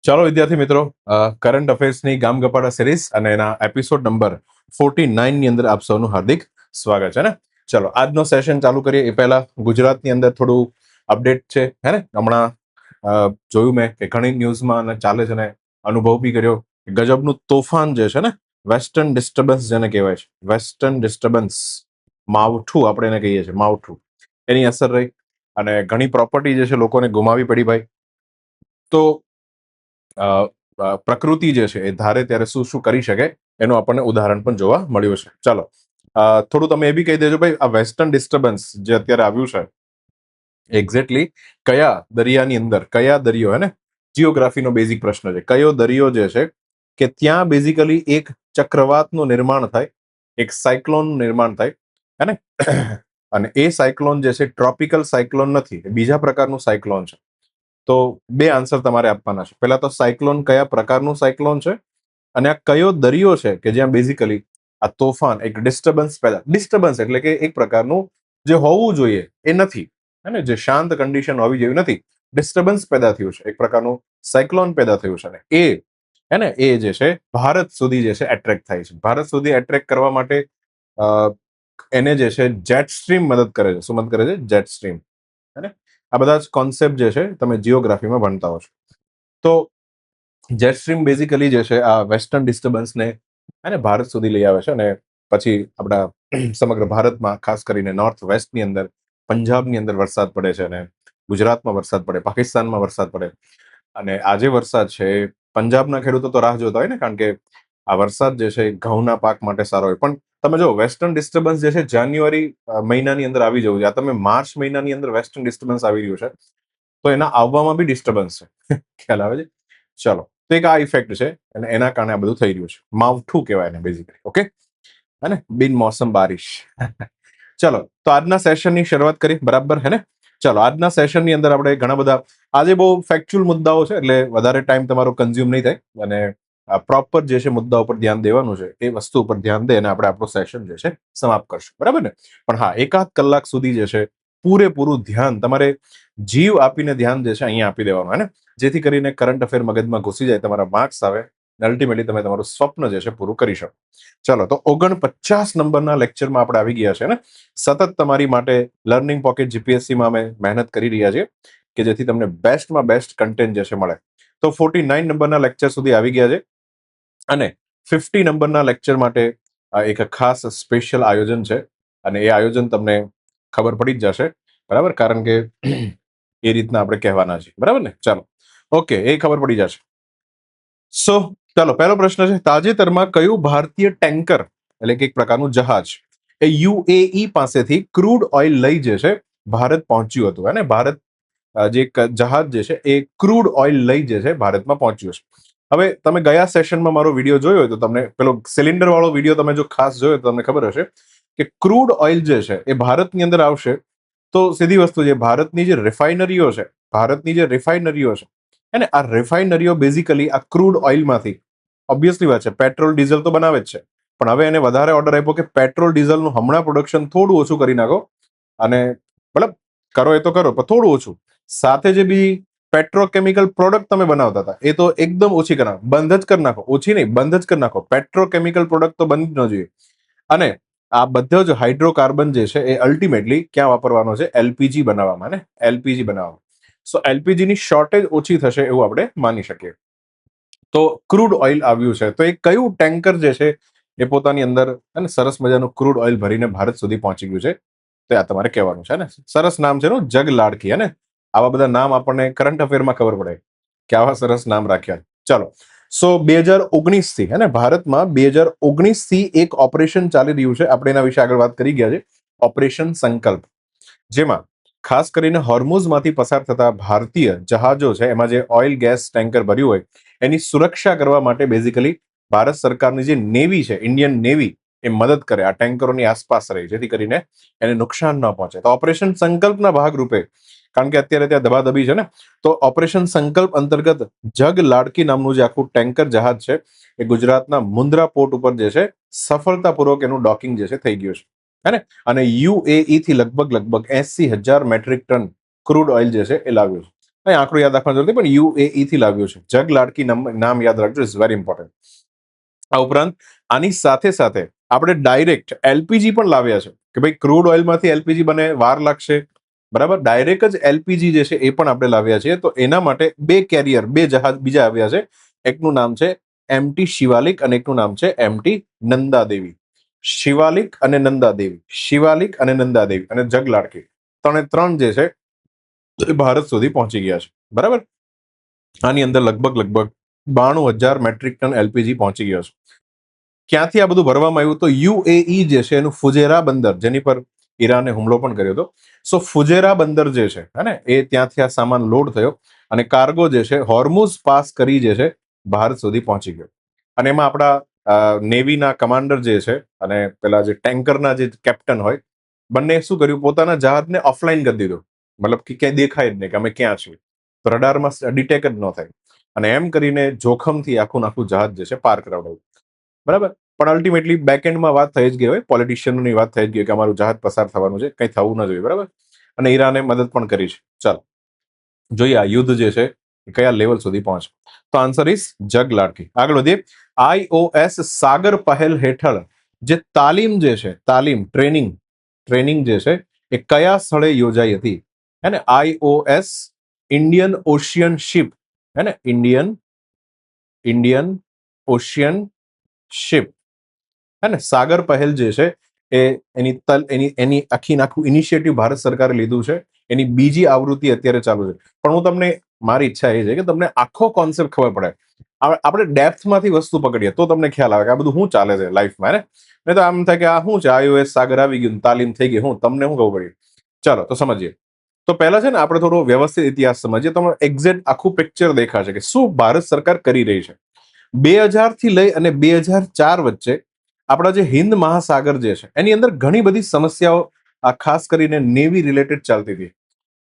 ચાલો વિદ્યાર્થી મિત્રો, કરંટ અફેર્સની ગામ ગપાડા સિરીઝ અને એના એપિસોડ નંબર 49 ની અંદર આપ સૌનું હાર્દિક સ્વાગત છે ને. ચલો આજનો સેશન ચાલુ કરીએ એ પહેલા ગુજરાતની અંદર થોડું અપડેટ છે હે ને. હમણાં જોયું મેં કે ઘણી ન્યૂઝમાં અને ચાલે છે ને, અનુભવ બી કર્યો કે ગજબનું તોફાન જે છે ને, વેસ્ટર્ન ડિસ્ટર્બન્સ જેને કહેવાય છે, વેસ્ટર્ન ડિસ્ટર્બન્સ માવઠું આપણે એને કહીએ છીએ, માવઠું એની અસર રહી અને ઘણી પ્રોપર્ટી જે છે લોકોને ગુમાવી પડી ભાઈ. તો પ્રકૃતિ જે છે એ ધારે ત્યારે શું શું કરી શકે એનું આપણને ઉદાહરણ પણ જોવા મળ્યું છે. ચાલો થોડું તમે એ બી કહી દેજો ભાઈ, આ વેસ્ટર્ન ડિસ્ટર્બન્સ જે અત્યારે આવ્યું છે એક્ઝેક્ટલી કયા દરિયાની અંદર, કયા દરિયો હે ને, જીઓગ્રાફીનો બેઝિક પ્રશ્ન છે, કયો દરિયો જે છે કે ત્યાં બેઝિકલી એક ચક્રવાતનું નિર્માણ થાય, એક સાયક્લોનનું નિર્માણ થાય હે ને. અને એ સાયક્લોન જે છે ટ્રોપિકલ સાયક્લોન નથી, બીજા પ્રકારનું સાયક્લોન છે. તો બે આન્સર તમારે આપવાના છે. પહેલા તો સાયક્લોન કયા પ્રકારનું સાયક્લોન છે અને આ કયો દરિયો છે કે જ્યાં બેઝિકલી આ તોફાન એક ડિસ્ટર્બન્સ એટલે કે એક પ્રકારનું જે હોવું જોઈએ એ નથી, હે જે શાંત કન્ડિશન હોવી જોઈએ નથી, ડિસ્ટર્બન્સ પેદા થયું છે, એક પ્રકારનું સાયક્લોન પેદા થયું છે ને એ હે ને એ જે છે ભારત સુધી જે છે એટ્રેક્ટ થાય છે. ભારત સુધી એટ્રેક્ટ કરવા માટે એને જે છે જેટ સ્ટ્રીમ મદદ કરે છે. શું મદદ કરે છે? Jet stream. હે ને આ બધા જ કોન્સેપ્ટ જે છે તમે જીઓગ્રાફીમાં ભણતા હો છો. તો જેટ સ્ટ્રીમ બેઝિકલી જે છે આ વેસ્ટર્ન ડિસ્ટર્બન્સને અને ભારત સુધી લઈ આવે છે અને પછી આપણા સમગ્ર ભારતમાં ખાસ કરીને નોર્થ વેસ્ટની અંદર, પંજાબની અંદર વરસાદ પડે છે અને ગુજરાતમાં વરસાદ પડે, પાકિસ્તાનમાં વરસાદ પડે. અને આજે વરસાદ છે પંજાબના ખેડૂતો તો રાહ જોતા હોય ને, કારણ કે આ વરસાદ જે છે ઘઉંના પાક માટે સારો હોય. પણ તમે જો વેસ્ટર્ન ડિસ્ટર્બન્સ જે છે જાન્યુઆરી મહિનાની અંદર આવી જવું છે, આ તમે માર્ચ મહિનાની અંદર વેસ્ટર્ન ડિસ્ટર્બન્સ આવી રહ્યું છે તો એના આવવામાં બી ડિસ્ટર્બન્સ છે. ખ્યાલ આવે છે? ચલો, તો એક આ ઇફેક્ટ છે અને એના કારણે આ બધું થઈ રહ્યું છે. માવઠું કહેવાય ને બેઝિકલી. ઓકે, હે ને, બિન મોસમ બારિશ. ચલો, તો આજના સેશનની શરૂઆત કરી બરાબર હે ને. ચલો, આજના સેશનની અંદર આપણે ઘણા બધા, આજે બહુ ફેક્ચ્યુઅલ મુદ્દાઓ છે એટલે વધારે ટાઈમ તમારો કન્ઝ્યુમ નહીં થાય અને પ્રોપર જે છે મુદ્દા ઉપર ધ્યાન દેવાનું છે એ વસ્તુ ઉપર ધ્યાન દે અને આપણે આપણો સેશન જે છે સમાપ્ત કરશું, બરાબર ને. પણ હા, એકાદ કલાક સુધી જે છે પૂરેપૂરું ધ્યાન તમારે જીવ આપીને ધ્યાન જે છે અહીંયા આપી દેવાનું, હે ને, જેથી કરીને કરંટ અફેર મગજમાં ઘૂસી જાય, તમારા માર્ક્સ આવે, અલ્ટિમેટલી તમે તમારું સ્વપ્ન જે છે પૂરું કરી શકો. ચલો, તો 49 નંબરના લેક્ચરમાં આપણે આવી ગયા છે ને. સતત તમારી માટે લર્નિંગ પોકેટ જીપીએસસીમાં અમે મહેનત કરી રહ્યા છીએ કે જેથી તમને બેસ્ટમાં બેસ્ટ કન્ટેન્ટ જે છે મળે. તો 49 નંબરના લેક્ચર સુધી આવી ગયા છે અને 50 નંબરના લેક્ચર માટે એક ખાસ સ્પેશિયલ આયોજન છે અને એ આયોજન તમને ખબર પડી જ જશે, બરાબર, કારણ કે એ રીતના આપણે કહેવાના છે, બરાબર ને. ચાલો, ઓકે, એ ખબર પડી જશે. સો ચાલો, પહેલો પ્રશ્ન છે, તાજેતરમાં કયું ભારતીય ટેન્કર એટલે કે એક પ્રકારનું જહાજ એ યુએઈ પાસેથી ક્રૂડ ઓઇલ લઈ જે છે ભારત પહોંચ્યું હતું, અને ભારત જે જહાજ જે છે એ ક્રૂડ ઓઇલ લઈ જે છે ભારતમાં પહોંચ્યું છે. હવે તમે ગયા સેશનમાં મારો વિડીયો જોયો હોય તો તમને પેલો સિલિન્ડર વાળો વિડીયો તમે જો ખાસ જોયો તો તમને ખબર હશે કે ક્રૂડ ઓઇલ જે છે એ ભારતની અંદર આવશે તો સીધી વસ્તુ છે, ભારતની જે રિફાઇનરીઓ છે, ભારતની જે રિફાઇનરીઓ છે અને આ રિફાઇનરીઓ બેઝિકલી આ ક્રૂડ ઓઇલમાંથી, ઓબ્વિયસલી વાત છે, પેટ્રોલ ડીઝલ તો બનાવે જ છે, પણ હવે એને વધારે ઓર્ડર આપ્યો કે પેટ્રોલ ડીઝલનું હમણાં પ્રોડક્શન થોડું ઓછું કરી નાખો અને મતલબ કરો એ તો કરો પણ થોડું ઓછું, સાથે જે બી પેટ્રોકેમિકલ પ્રોડક્ટ તમે બનાવતા હતા એ તો એકદમ ઓછી કરી નાખો, બંધ જ કરી નાખો, ઓછી નહીં બંધ જ કરી નાખો. પેટ્રોકેમિકલ પ્રોડક્ટ તો બંધ જ ન જોઈએ. અને આ બધો જ હાઇડ્રોકાર્બન જે છે એ અલ્ટિમેટલી ક્યાં વાપરવાનો છે? એલપીજી બનાવવામાં, ને એલપીજી બનાવવામાં. સો એલપીજી ની શોર્ટેજ ઓછી થશે એવું આપણે માની શકીએ. તો ક્રૂડ ઓઇલ આવ્યું છે, તો એ કયું ટેન્કર જે છે એ પોતાની અંદર અને સરસ મજાનું ક્રૂડ ઓઇલ ભરીને ભારત સુધી પહોંચી ગયું છે તો આ તમારે કહેવાનું છે ને. સરસ નામ છે નું, જગ લાડકી, હે ને. આવા બધા નામ આપણને કરંટ અફેરમાં ખબર પડે કે આવા સરસ નામ રાખ્યા. ચાલો, સો 2019 થી હે ને ભારતમાં 2019 થી એક ઓપરેશન ચાલી રહ્યું છે, આપણે એના વિશે આગળ વાત કરી ગયા છે, ઓપરેશન સંકલ્પ, જેમાં ખાસ કરીને હોર્મુઝમાંથી પસાર થતા ભારતીય જહાજો છે એમાં જે ઓઇલ ગેસ ટેન્કર ભર્યું હોય એની સુરક્ષા કરવા માટે બેઝિકલી ભારત સરકારની જે નેવી છે, ઇન્ડિયન નેવી, એ મદદ કરે આ ટેન્કરોની આસપાસ રહી, જેથી કરીને એને નુકસાન ન પહોંચે. તો ઓપરેશન સંકલ્પના ભાગરૂપે, કારણ કે અત્યારે ત્યાં દબાદબી છે ને, તો ઓપરેશન સંકલ્પ અંતર્ગત જગ લાડકી નામનું જે આખું ટેન્કર જહાજ છે એ ગુજરાતના મુન્દ્રા પોર્ટ ઉપર જે છે સફળતાપૂર્વક એનું ડોકિંગ જે છે થઈ ગયું છે, હે ને. અને યુએઈ થી લગભગ 80,000 મેટ્રિક ટન ક્રૂડ ઓઇલ જે છે એ લાવ્યું છે. અહીં આંકડો યાદ રાખવાનો જરૂર નથી, પણ યુએઈ થી લાવ્યું છે. જગ લાડકી નામ યાદ રાખજો, ઇઝ વેરી ઇમ્પોર્ટન્ટ. આ ઉપરાંત આની સાથે સાથે આપણે ડાયરેક્ટ એલપીજી પણ લાવ્યા છે કે ભાઈ ક્રૂડ ઓઇલમાંથી એલપીજી બને, વાર લાગશે, બરાબર. ડાયરેક્ટ જ એલપીજી જે છે એ પણ આપણે લાવ્યા છીએ. તો એના માટે 2 કેરિયર, 2 જહાજ બીજા આવ્યા છે. એકનું નામ છે એમટી શિવાલિક અને એકનું નામ છે એમટી નંદાદેવી. શિવાલિક અને નંદાદેવી, શિવાલિક અને નંદાદેવી અને જગલાડકી, ત્રણ જે છે એ ભારત સુધી પહોંચી ગયા છે, બરાબર. આની અંદર લગભગ 92,000 મેટ્રિક ટન એલપીજી પહોંચી ગયો છે. ક્યાંથી આ બધું ભરવામાં આવ્યું? તો યુએઈ જે છે એનું ફુજેરા બંદર, જેની પર ઈરાને હુમલો પણ કર્યો હતો, સો ફુજેરા બંદર જે છે ને એ ત્યાંથી આ સામાન લોડ થયો અને કાર્ગો જે છે હોર્મુઝ પાસ કરી જે છે ભારત સુધી પહોંચી ગયો. અને એમાં આપણા નેવીના કમાન્ડર જે છે અને પેલા જે ટેન્કરના જે કેપ્ટન હોય, બંને શું કર્યું? પોતાના જહાજને ઓફલાઈન કરી દીધું, મતલબ કે ક્યાંય દેખાય જ નહીં કે અમે ક્યાં છીએ, તો રડારમાં ડિટેક્ટ જ ન થાય. અને એમ કરીને જોખમથી આખું જહાજ જે છે પાર કરાવડાવ્યું, બરાબર. પણ અલ્ટિમેટલી બેકએન્ડમાં વાત થઈ જ ગઈ હોય, પોલિટિશિયનની વાત થઈ જ ગઈ કે અમારું જહાજ પસાર થવાનું છે, કંઈ થવું ન જોઈએ, બરાબર. અને ઈરાને મદદ પણ કરી છે. ચાલો જોઈએ આ યુદ્ધ જે છે એ કયા લેવલ સુધી પહોંચે. તો આન્સર ઇઝ જગ લાડકી. આગળ વધીએ. આઈઓએસ સાગર પહેલ હેઠળ જે તાલીમ જે છે, તાલીમ ટ્રેનિંગ જે છે એ કયા સ્થળે યોજાઈ હતી? હે ને, આઈઓએસ ઇન્ડિયન ઓશિયન શિપ, હે ને, ઇન્ડિયન ઓશિયન શિપ, હે ને, સાગર પહેલ જે છે એ એની આખું ઇનિશિયેટિવ ભારત સરકારે લીધું છે. એની બીજી આવૃત્તિ અત્યારે ચાલુ છે. પણ હું તમને, મારી ઈચ્છા એ છે કે તમને આખો કોન્સેપ્ટ ખબર પડે, આપણે ડેપ્થમાંથી વસ્તુ પકડીએ તો તમને ખ્યાલ આવે કે આ બધું શું ચાલે છે લાઈફમાં, હે ને. તો આમ થાય કે આ શું છે, આઈઓએસ સાગર આવી ગયું, તાલીમ થઈ ગઈ, હું તમને શું ખબર પડી? ચાલો તો સમજીએ. તો પહેલા છે ને આપણે થોડો વ્યવસ્થિત ઇતિહાસ સમજીએ, તમને એક્ઝેક્ટ આખું પિક્ચર દેખાશે કે શું ભારત સરકાર કરી રહી છે. 2000 થી લઈ અને 2004 વચ્ચે આપણા જે હિન્દ મહાસાગર જે છે એની અંદર ઘણી બધી સમસ્યાઓ, ખાસ કરીને નેવી રિલેટેડ ચાલતી હતી.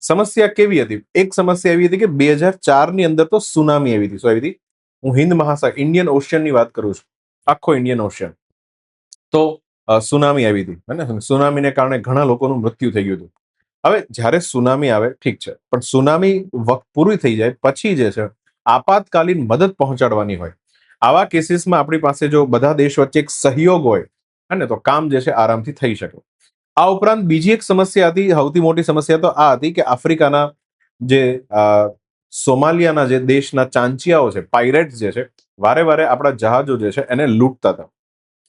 સમસ્યા કેવી હતી? એક સમસ્યા એવી હતી કે 2004 ની અંદર તો સુનામી આવી હતી. શું આવી હતી? હું હિન્દ મહાસાગર, ઇન્ડિયન ઓશિયન ની વાત કરું છું, આખો ઇન્ડિયન ઓશિયન. તો સુનામી આવી હતી, અને સુનામીને કારણે ઘણા લોકોનું મૃત્યુ થઈ ગયું હતું. હવે જ્યારે સુનામી આવે, ઠીક છે, પણ સુનામી વખત પૂરી થઈ જાય પછી જે છે આપાતકાલીન મદદ પહોંચાડવાની હોય. આવા કેસીસમાં આપણી પાસે જો બધા દેશ વચ્ચે એક સહયોગ હોય, ને તો કામ જે છે આરામથી થઈ શકે. આ ઉપરાંત બીજી એક સમસ્યા હતી, સૌથી મોટી સમસ્યા તો આ હતી કે આફ્રિકાના જે સોમાલિયાના જે દેશના ચાંચિયાઓ છે, પાયરેટ્સ જે છે, વારે વારે આપણા જહાજો જે છે એને લૂંટતા હતા,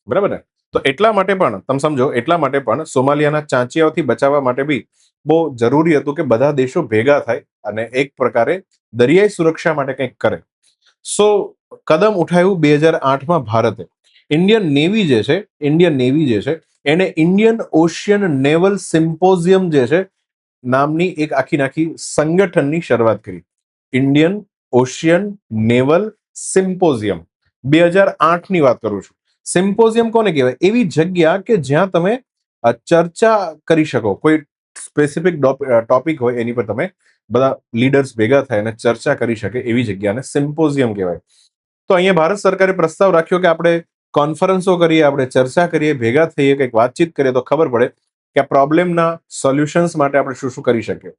બરાબર ને. તો એટલા માટે પણ તમે સમજો, એટલા માટે પણ સોમાલિયાના ચાંચિયાઓથી બચાવવા માટે બી બહુ જરૂરી હતું કે બધા દેશો ભેગા થાય અને એક પ્રકારે દરિયાઈ સુરક્ષા માટે કંઈક કરે. સો કદમ ઉઠાવ્યું 2008માં ભારતે. ઇન્ડિયન નેવી જે છે એને ઇન્ડિયન ઓશિયન નેવલ સિમ્પોઝિયમ જે છે નામની એક આખી સંગઠનની શરૂઆત કરી. ઇન્ડિયન ઓશિયન નેવલ સિમ્પોઝિયમ, 2008 ની વાત કરું છું. સિમ્પોઝિયમ કોને કહેવાય? એવી જગ્યા કે જ્યાં તમે ચર્ચા કરી શકો, કોઈ સ્પેસિફિક ટોપિક હોય એની પર તમે બધા લીડર્સ ભેગા થાય અને ચર્ચા કરી શકે, એવી જગ્યાને સિમ્પોઝિયમ કહેવાય. તો અહીંયા ભારત સરકારે પ્રસ્તાવ રાખ્યો કે આપણે કોન્ફરન્સો કરીએ, આપણે ચર્ચા કરીએ, ભેગા થઈએ, કંઈક વાતચીત કરીએ તો ખબર પડે કે આ પ્રોબ્લેમના સોલ્યુશન્સ માટે આપણે શું શું કરી શકીએ.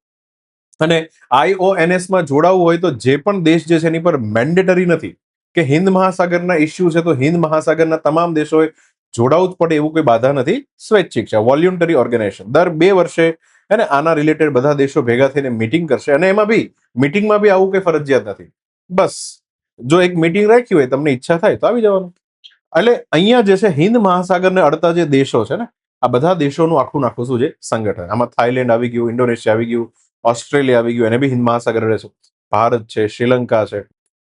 અને આઈઓએનએસમાં જોડાવવું હોય તો જે પણ દેશ જે છે એની પર મેન્ડેટરી નથી કે હિન્દ મહાસાગરના ઇસ્યુ છે તો હિન્દ મહાસાગરના તમામ દેશોએ જોડાવું જ પડે એવું કોઈ બાધા નથી. સ્વૈચ્છિક છે, વોલ્યુન્ટરી ઓર્ગેનાઇઝેશન. દર 2 વર્ષે અને આના રિલેટેડ બધા દેશો ભેગા થઈને મીટિંગ કરશે, અને એમાં બી મીટિંગમાં બી આવું કોઈ ફરજિયાત નથી. બસ જો એક મીટિંગ રાખી હોય, તમને ઈચ્છા થાય તો આવી જવાનું. એટલે અહીંયા જે છે હિન્દ મહાસાગરને અડતા જે દેશો છે ને, આ બધા દેશોનું આખું શું છે સંગઠન. આમાં થાઈલેન્ડ આવી ગયું, ઇન્ડોનેશિયા આવી ગયું, ઓસ્ટ્રેલિયા આવી ગયું, એને બી હિન્દ મહાસાગર રહે છે. ભારત છે, શ્રીલંકા છે,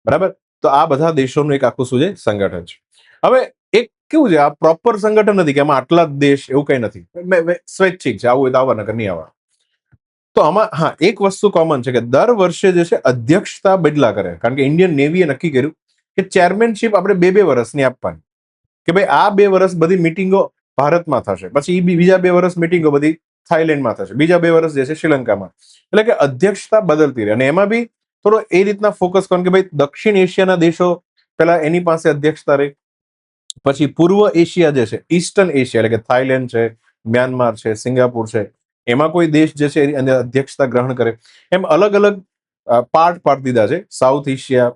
બરાબર. તો આ બધા દેશોનું એક આખું શું છે સંગઠન છે. હવે એક કેવું છે, આ પ્રોપર સંગઠન નથી કે આમાં આટલા જ દેશ, એવું કઈ નથી. સ્વૈચ્છિક છે, આવું હોય તો આવવા, નકર નહીં આવવા. તો આમાં હા એક વસ્તુ કોમન છે કે દર વર્ષે જે છે અધ્યક્ષતા બદલા કરે, કારણ કે ઇન્ડિયન નેવીએ નક્કી કર્યું કે ચેરમેનશીપ આપણે 2 વર્ષની આપવાની, કે ભાઈ આ 2 વર્ષ બધી મિટિંગો ભારતમાં થશે, પછી બીજા 2 વર્ષ મિટિંગો બધી થાઈલેન્ડમાં થશે, બીજા 2 વર્ષ જે છે શ્રીલંકામાં. એટલે કે અધ્યક્ષતા બદલતી રહે. અને એમાં બી થોડો એ રીતના ફોકસ કરો કે ભાઈ દક્ષિણ એશિયાના દેશો પેલા એની પાસે અધ્યક્ષતા રહે, પછી પૂર્વ એશિયા જે છે, ઈસ્ટર્ન એશિયા એટલે કે થાઈલેન્ડ છે, મ્યાનમાર છે, સિંગાપુર છે, એમાં કોઈ દેશ જે છે એની અધ્યક્ષતા ગ્રહણ કરે. એમ અલગ અલગ પાર્ટ પાડી દીધા છે. South Asia,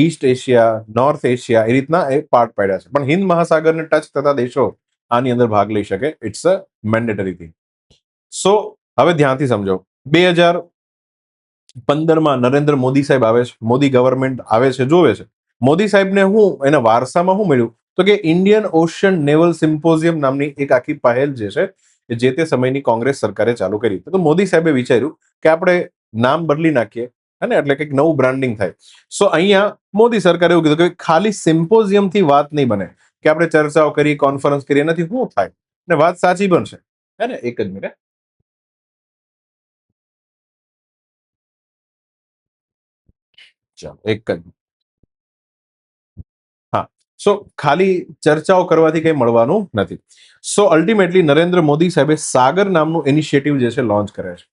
east Asia, north Asia, એ રીતના એ પાર્ટ પાડ્યા છે. પણ હિન્દ મહાસાગરને ટચ થતા દેશો આની અંદર ભાગ લઈ શકે. It's a mandatory thing. So હવે ધ્યાનથી સમજો. 2015માં નરેન્દ્ર મોદી સાહેબ આવે છે, મોદી ગવર્મેન્ટ આવે છે, જોવે છે. મોદી સાહેબને હું એના વારસામાં શું મળ્યું, તો કે ઇન્ડિયન ઓશિયન નેવલ સિમ્પોઝિયમ નામની એક આખી પહેલ જે છે એ જે તે સમયની કોંગ્રેસ સરકારે ચાલુ કરી. તો મોદી સાહેબે વિચાર્યું કે આપણે નામ બદલી નાખીએ, અને એટલે કંઈક નવું બ્રાન્ડિંગ થાય. સો અહીંયા મોદી સરકારે એવું કીધું કે ખાલી સિમ્પોઝિયમથી વાત નહીં બને, કે આપણે ચર્ચાઓ કરી, કોન્ફરન્સ કરી, એનાથી શું થાય ને વાત સાચી બનશે. હે ને? એક જ મિનિટ. ચાલો, એક જ. હા. સો ખાલી ચર્ચાઓ કરવાથી કંઈ મળવાનું નથી. સો અલ્ટિમેટલી નરેન્દ્ર મોદી સાહેબે સાગર નામનું ઇનિશિયેટિવ જે છે લોન્ચ કરે છે.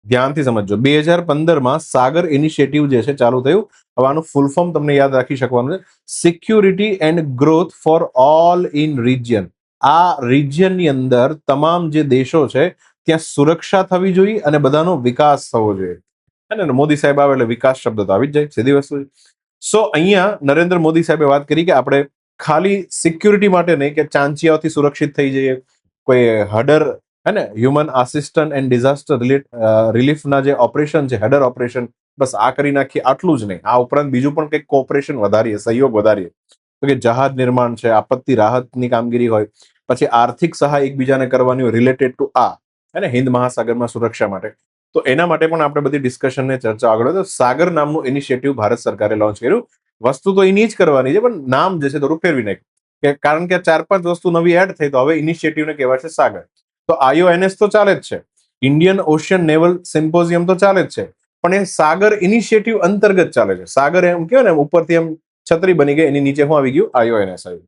ધ્યાનથી સમજો. 2015માં સાગર ઇનિશિયેટિવ જે છે ચાલુ થયું. હવે આનું ફૂલ ફોર્મ તમને યાદ રાખી શકવાનું છે. Security and growth for all in region. આ રિજિયનની અંદર તમામ જે દેશો છે ત્યાં સુરક્ષા થવી જોઈએ અને બધાનો વિકાસ થવો જોઈએ. અને મોદી સાહેબ આવે એટલે વિકાસ શબ્દ તો આવી જ જાય, સીધી વસ્તુ છે. સો અહીંયા નરેન્દ્ર મોદી સાહેબે વાત કરી કે આપણે ખાલી સિક્યુરિટી માટે નહીં, કે ચાંચિયાઓથી સુરક્ષિત થઈ જઈએ, કોઈ હડર, હે ને, હ્યુમન આસિસ્ટન્ટ એન્ડ ડિઝાસ્ટર રિલીફના જે ઓપરેશન છે, હેડર ઓપરેશન, બસ આ કરી નાખીએ, આટલું જ નહીં. આ ઉપરાંત બીજું પણ કંઈક કોઓપરેશન વધારીએ, સહયોગ વધારીએ. તો કે જહાજ નિર્માણ છે, આપત્તિ રાહતની કામગીરી હોય, પછી આર્થિક સહાય એકબીજાને કરવાની હોય રિલેટેડ ટુ આ, હે ને, હિન્દ મહાસાગરમાં સુરક્ષા માટે. તો એના માટે પણ આપણે બધી ડિસ્કશન ને ચર્ચા આગળ. તો સાગર નામનું ઇનિશિયેટિવ ભારત સરકારે લોન્ચ કર્યું. વસ્તુ તો એની જ કરવાની છે, પણ નામ જે છે થોડું ફેરવી નાખ્યું, કે કારણ કે 4-5 વસ્તુ નવી એડ થઈ, તો હવે ઇનિશિયેટિવને કહેવાય છે સાગર. તો IONS તો ચાલે જ છે, ઇન્ડિયન ઓશિયન નેવલ સિમ્પોઝિયમ તો ચાલે જ છે, પણ એ સાગર ઇનિશિયેટિવ અંતર્ગત ચાલે છે. સાગર એમ કહેવાય ને, ઉપરથી એમ છત્રી બની ગઈ, એની નીચે શું આવી ગયું? IONS આવ્યું.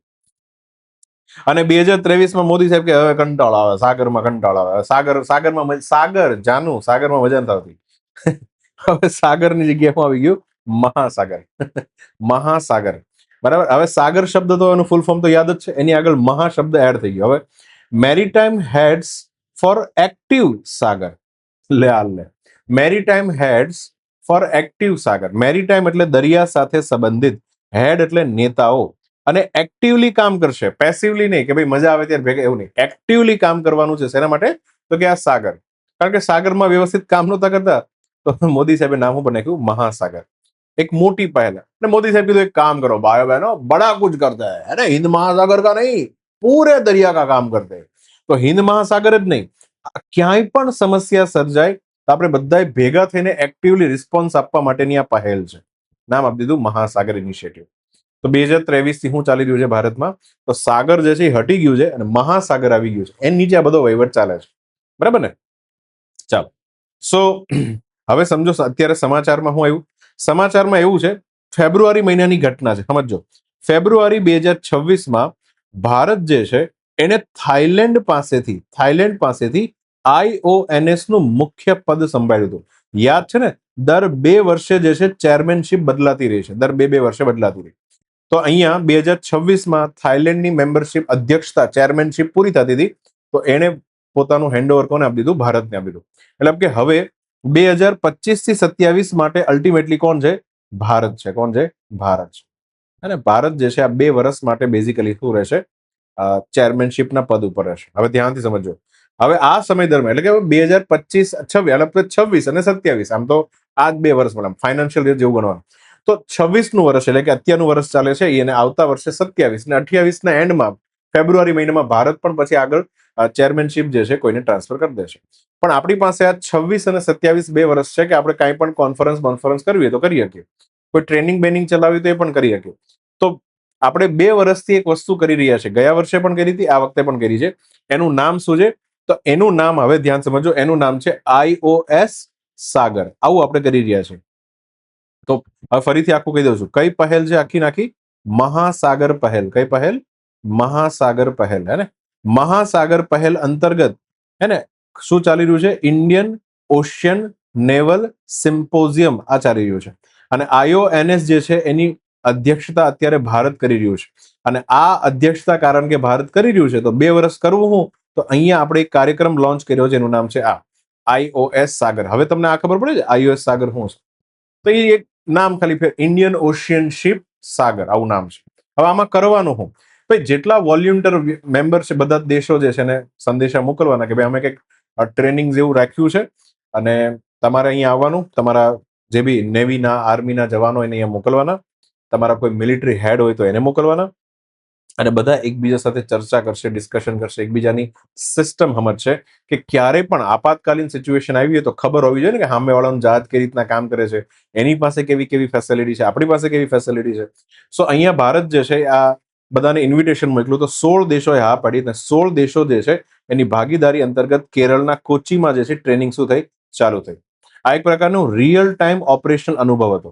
અને 2023માં મોદી સાહેબ કે હવે કંટાળો આવે, સાગરમાં કંટાળો આવે, સાગરમાં સાગર જાનું, સાગરમાં મજા નથી આવતી. હવે સાગરની જગ્યાએ શું આવી ગયું? મહાસાગર. મહાસાગર, બરાબર. હવે સાગર શબ્દ તો એનું ફૂલ ફોર્મ તો યાદ જ છે, એની આગળ મહા શબ્દ એડ થઈ ગયો. હવે મેરીટાઈમ હેડ્સ ફોર એક્ટિવ સાગર. લે હાલ લે. મેરીટાઈમ હેડ્સ ફોર એક્ટિવ સાગર. મેરીટાઈમ એટલે દરિયા સાથે સંબંધિત, હેડ એટલે નેતાઓ, અને એક્ટિવલી કામ કરશે, પેસિવલી નહીં, કે ભાઈ મજા આવે ત્યારે ભેગા, એવું નહીં. એક્ટિવલી કામ કરવાનું છે. શેના માટે? તો કે આ સાગર. કારણ કે સાગરમાં વ્યવસ્થિત કામ નહોતા કરતા, તો મોદી સાહેબે નામ પણ નાખ્યું મહાસાગર. એક મોટી પહેલ. અને મોદી સાહેબ કીધું એક કામ કરો ભાઈઓ બહેનો, બડા કુछ करते हैं, है ना, हिंद महासागर का नहीं, पूरे दरिया का काम करते हैं. તો હિન્દ મહાસાગર જ નહીં, ક્યાંય પણ સમસ્યા સર્જાય તો આપણે બધાએ ભેગા થઈને એક્ટિવલી રિસ્પોન્સ આપવા માટેની આ પહેલ છે. નામ આપી દીધું મહાસાગર ઇનિશિયેટિવ. તો 2023 થી શું ચાલી રહ્યું છે ભારતમાં? તો સાગર જે છે એ હટી ગયું છે અને મહાસાગર આવી ગયું છે. એની નીચે આ બધો વહીવટ ચાલે છે. બરાબર ને? ચાલો. સો હવે સમજો, અત્યારે સમાચારમાં શું આવ્યું? સમાચારમાં એવું છે, ફેબ્રુઆરી મહિનાની ઘટના છે, સમજો. ફેબ્રુઆરી 2026માં ભારત જે છે એને થાઈલેન્ડ પાસેથી IONS નું મુખ્ય પદ સંભાળ્યું હતું. યાદ છે ને? દર 2 વર્ષે જે છે ચેરમેનશિપ બદલાતી રહી છે, દર 2 વર્ષે બદલાતી રહી. તો અહીંયા 2026માં થાઈલેન્ડની મેમ્બરશિપ, અધ્યક્ષતા, ચેરમેનશિપ પૂરી થતી હતી, તો એને પોતાનું હેન્ડઓવર કોને આપી દીધું? ભારતને આપી દીધું. એટલે કે હવે 2025 થી 27 માટે અલ્ટિમેટલી કોણ છે? ભારત છે. કોણ છે? ભારત છે. અને ભારત જે છે આ 2 વર્ષ માટે બેઝિકલી શું રહેશે? ચેરમેનશિપના પદ ઉપર રહેશે. હવે ધ્યાનથી સમજો. હવે આ સમય દરમિયાન, એટલે કે 2025-26 અને 27, આમ તો આ જ 2 વર્ષ મળે, ફાઇનાન્શિયલ યર જેવું ગણવાનું. તો 26નું વર્ષ, એટલે કે અત્યારનું વર્ષ ચાલે છે, અને આવતા વર્ષે 27 ને 28ના એન્ડમાં ફેબ્રુઆરી મહિનામાં ભારત પણ પછી આગળ ચેરમેનશિપ જે છે કોઈને ટ્રાન્સફર કરી દેશે. પણ આપણી પાસે આ 26 અને 27 2 વર્ષ છે, કે આપણે કાંઈ પણ કોન્ફરન્સ કરવી હોય તો કરી શકીએ, કોઈ ટ્રેનિંગ બેનિંગ ચલાવી તો એ પણ કરી શકીએ. તો આપણે 2 વર્ષથી એક વસ્તુ કરી રહ્યા છે, ગયા વર્ષે પણ કરી હતી, આ વખતે પણ કરી છે. એનું નામ શું છે? તો એનું નામ, હવે ધ્યાન સમજો, એનું નામ છે IOS સાગર. આવું આપણે કરી રહ્યા છે. તો હવે ફરીથી આખું કહી દઉં છું. કઈ પહેલ છે? આખી નાખી મહાસાગર પહેલ. કઈ પહેલ? મહાસાગર પહેલ. હે ને? મહાસાગર પહેલ અંતર્ગત, હે ને, શું ચાલી રહ્યું છે? ઇન્ડિયન ઓશિયન નેવલ સિમ્પોઝિયમ આ ચાલી રહ્યું છે. અને IONS જે છે એની અધ્યક્ષતા અત્યારે ભારત કરી રહ્યું છે. અને આ અધ્યક્ષતા કારણ કે ભારત કરી રહ્યું છે, તો 2 વર્ષ કરવું હું, તો અહીંયા આપણે એક કાર્યક્રમ લોન્ચ કર્યો છે, એનું નામ છે આ IOS સાગર. હવે તમને આ ખબર પડે છે IOS સાગર શું છે? તો એ એક નામ ખાલી ઇન્ડિયન ઓશિયન શિપ સાગર આવું નામ છે. હવે આમાં કરવાનું હું ભાઈ, જેટલા વોલ્યુન્ટર મેમ્બર છે બધા દેશો જે છે ને સંદેશા મોકલવાના કે ભાઈ અમે કંઈક ટ્રેનિંગ જેવું રાખ્યું છે અને તમારે અહીંયા આવવાનું, તમારા જે બી નેવીના આર્મીના જવાનો એને અહીંયા મોકલવાના, તમારા કોઈ મિલિટરી હેડ હોય તો એને મોકલવાના, અને બધા એકબીજા સાથે ચર્ચા કરશે, ડિસ્કશન કરશે, એકબીજાની સિસ્ટમ સમજશે કે ક્યારે પણ આપાતકાલીન સિચ્યુએશન આવી હોય તો ખબર હોવી જોઈએ ને કે સામેવાળાનું જહાજ કઈ રીતના કામ કરે છે, એની પાસે કેવી કેવી ફેસિલિટી છે, આપણી પાસે કેવી ફેસિલિટી છે. સો અહીંયા ભારત જે છે આ બધાને ઇન્વિટેશન મોકલ્યું તો 16 દેશોએ હા પાડી અને 16 દેશો જે છે એની ભાગીદારી અંતર્ગત કેરળના કોચીમાં જે છે ટ્રેનિંગ શું થઈ, ચાલુ થઈ. આ એક પ્રકારનું રિયલ ટાઈમ ઓપરેશન અનુભવ હતો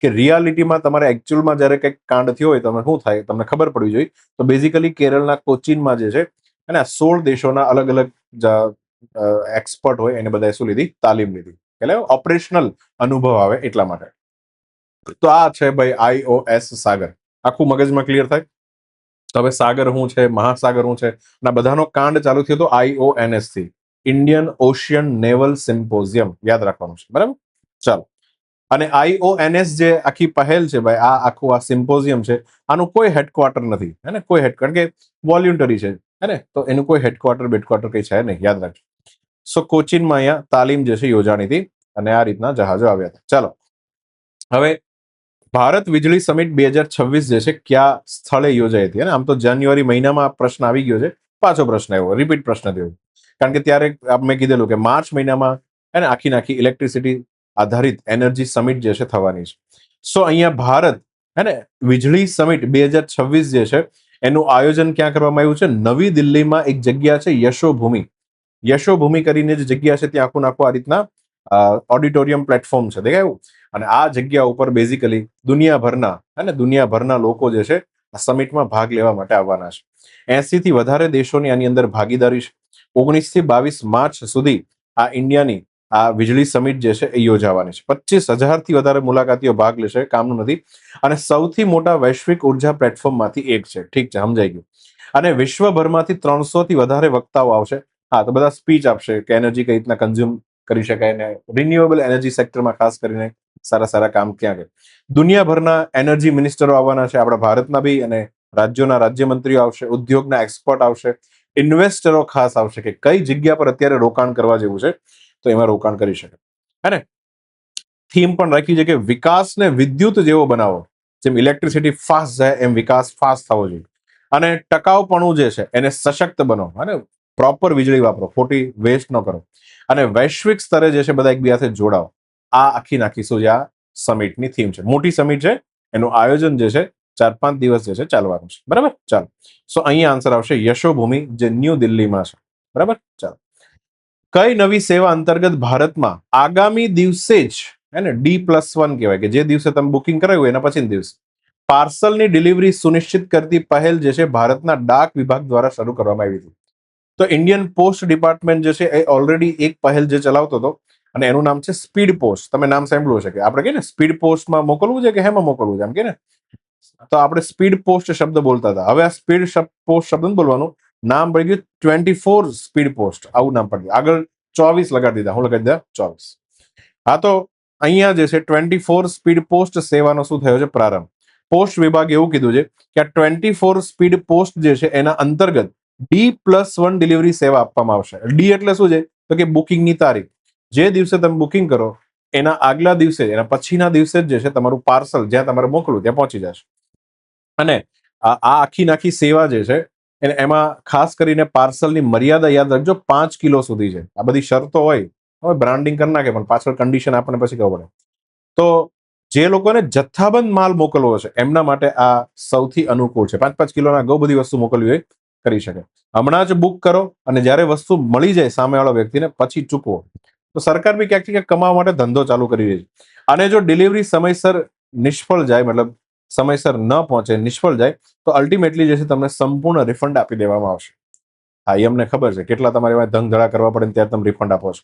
કે રિયાલિટીમાં તમારે એકચ્યુઅલમાં જ્યારે કંઈક કાંડ થયો હોય તમે શું થાય તમને ખબર પડવી જોઈએ. તો બેઝિકલી કેરળના કોચીનમાં જે છે અને આ 16 દેશોના અલગ અલગ એક્સપર્ટ હોય એને બધાએ શું લીધી, તાલીમ લીધી, એટલે ઓપરેશનલ અનુભવ આવે એટલા માટે. તો આ છે ભાઈ IOS સાગર, આખું મગજમાં ક્લિયર થાય. તો હવે સાગર શું છે, મહાસાગર શું છે, અને બધાનો કાંડ ચાલુ થયો તો IONS થી, ઇન્ડિયન ઓશિયન નેવલ સિમ્પોઝિયમ, યાદ રાખવાનું છે, બરાબર. ચાલો, અને IONS જે આખી પહેલ છે ભાઈ, આ આખું આ સિમ્પોઝિયમ છે, આનું કોઈ હેડક્વાર્ટર નથી, હે ને, કોઈ હેડ, કારણ કે વોલ્યુન્ટરી છે, હે ને, તો એનું કોઈ હેડક્વાર્ટર બેડક્વાર્ટર કઈ છે નહીં, યાદ રાખજો. સો કોચીનમાં અહીંયા તાલીમ જે છે યોજાણી હતી અને આ રીતના જહાજો આવ્યા હતા. ચાલો, હવે ભારત વીજળી સમિટ 2026 જે છે કયા સ્થળે યોજાઈ હતી? આમ તો જાન્યુઆરી મહિનામાં આ પ્રશ્ન આવી ગયો છે, પાછો પ્રશ્ન આવ્યો, રિપીટ પ્રશ્ન થયો, કારણ કે ત્યારે મેં કીધેલું કે માર્ચ મહિનામાં હે ને આખી ઇલેક્ટ્રિસિટી આધારિત એનર્જી સમિટ જે છે થવાની છે. સો અહીંયા ભારત હે ને વીજળી સમિટ 2026 જે છે એનું આયોજન ક્યાં કરવામાં આવ્યું છે? નવી દિલ્હીમાં એક જગ્યા છે યશોભૂમિ, યશોભૂમિ કરીને જે જગ્યા છે ત્યાં આખું નાખું આ રીતના ઓડિટોરિયમ પ્લેટફોર્મ છે, દેખાયું. અને આ જગ્યા ઉપર બેઝિકલી દુનિયાભરના લોકો જે છે આ સમિટમાં ભાગ લેવા માટે આવવાના છે. 80 થી વધારે દેશોની આની અંદર ભાગીદારી છે. 19 થી 22 માર્ચ સુધી આ ઇન્ડિયાની આ વીજળી સમિટ જે છે એ યોજાવાની છે. 25,000 થી વધારે મુલાકાતીઓ ભાગ લેશે, કામનું નથી. અને સૌથી મોટા વૈશ્વિક ઉર્જા પ્લેટફોર્મમાંથી એક છે, ઠીક છે, સમજાઈ ગયું. અને વિશ્વભરમાંથી 300 થી વધારે વક્તાઓ આવશે. હા, તો બધા સ્પીચ આપશે કે એનર્જી કઈ રીતના કન્ઝ્યુમ કરી શકાય ને રિન્યુએબલ એનર્જી સેક્ટરમાં ખાસ કરીને સારા કામ ક્યાં કરે. દુનિયાભરના એનર્જી મિનિસ્ટરો આવવાના છે, આપણા ભારતના બી, અને રાજ્યોના રાજ્યમંત્રીઓ આવશે, ઉદ્યોગના એક્સપર્ટ આવશે, ઇન્વેસ્ટરો ખાસ આવશે કે કઈ જગ્યા પર અત્યારે રોકાણ કરવા જેવું છે તો એમાં રોકાણ કરી શકે, હે ને. થીમ પણ રાખી છે કે વિકાસને વિદ્યુત જેવો બનાવો, જેમ ઇલેક્ટ્રિસિટી ફાસ્ટ જાય એમ વિકાસ ફાસ્ટ થવો જોઈએ, અને ટકાઉપણું જે છે એને સશક્ત બનો, અને પ્રોપર વીજળી વાપરો, ખોટી વેસ્ટ ન કરો, અને વૈશ્વિક સ્તરે જે છે બધા એકબીજાથી જોડાઓ. આ આખી શું છે આ સમિટની થીમ છે. મોટી સમિટ છે, એનું આયોજન જે છે 4-5 દિવસ જે છે ચાલવાનું છે, બરાબર. ચાલો, સો અહીંયા આન્સર આવશે યશોભૂમિ, જે ન્યૂ દિલ્હીમાં છે, બરાબર. ચાલો, કઈ નવી સેવા અંતર્ગત ભારતમાં આગામી દિવસે જ હે ને D+1 કહેવાય કે જે દિવસે તમે બુકિંગ કરાવ્યું એના પછી દિવસ પાર્સલની ડિલિવરી સુનિશ્ચિત કરતી પહેલ જે છે ભારતના ડાક વિભાગ દ્વારા શરૂ કરવામાં આવી હતી. તો ઇન્ડિયન પોસ્ટ ડિપાર્ટમેન્ટ જે છે એ ઓલરેડી એક પહેલ જે ચલાવતો હતો અને એનું નામ છે સ્પીડ પોસ્ટ. તમે નામ સાંભળ્યું છે કે આપણે કહીએ ને સ્પીડ પોસ્ટમાં મોકલવું છે કે હેમાં મોકલવું છે, આમ કે ને, તો આપણે સ્પીડ પોસ્ટ શબ્દ બોલતા હતા. હવે આ સ્પીડ પોસ્ટ શબ્દ બોલવાનું નામ પડી ગયું 24 સ્પીડ પોસ્ટ, આવું નામ પડી ગયું. આગળ 24 લગાડી દીધા, હું લગાડી દીધા 24. હા, તો અહીંયા જે છે 24 સ્પીડ પોસ્ટ સેવાનો શું થયો છે પ્રારંભ. પોસ્ટ વિભાગે એવું કીધું છે કે આ 24 સ્પીડ પોસ્ટ જે છે એના અંતર્ગત D+1 ડિલિવરી સેવા આપવામાં આવશે. ડી એટલે શું છે તો કે બુકિંગની તારીખ, જે દિવસે તમે બુકિંગ કરો એના આગલા દિવસે, એના પછીના દિવસે જ જે છે તમારું પાર્સલ જ્યાં તમારે મોકલવું ત્યાં પહોંચી જશે. અને આ આખી સેવા જે છે એમાં ખાસ કરીને પાર્સલની મર્યાદા યાદ રાખજો, 5 કિલો સુધી છે. આ બધી શરતો હોય, હવે બ્રાન્ડિંગ કરી નાખે પણ પાછળ કન્ડિશન આપણને પછી ખબર પડે. તો જે લોકોને જથ્થાબંધ માલ મોકલવો છે એમના માટે આ સૌથી અનુકૂળ છે. 5-5 કિલોના ઘઉં બધી વસ્તુ મોકલવી હોય કરી શકે. હમણાં જ બુક કરો અને જ્યારે વસ્તુ મળી જાય સામેવાળા વ્યક્તિને પછી ચૂકવો. તો સરકાર બી ક્યાંક કમાવા માટે ધંધો ચાલુ કરી રહી છે. અને જો ડિલિવરી સમયસર નિષ્ફળ જાય, મતલબ સમયસર ન પહોંચે, નિષ્ફળ જાય, તો અલ્ટિમેટલી જે છે તમને સંપૂર્ણ રિફંડ આપી દેવામાં આવશે. હા, એ અમને ખબર છે કેટલા તમારે ધંધડા કરવા પડે ત્યારે તમે રિફંડ આપો છો,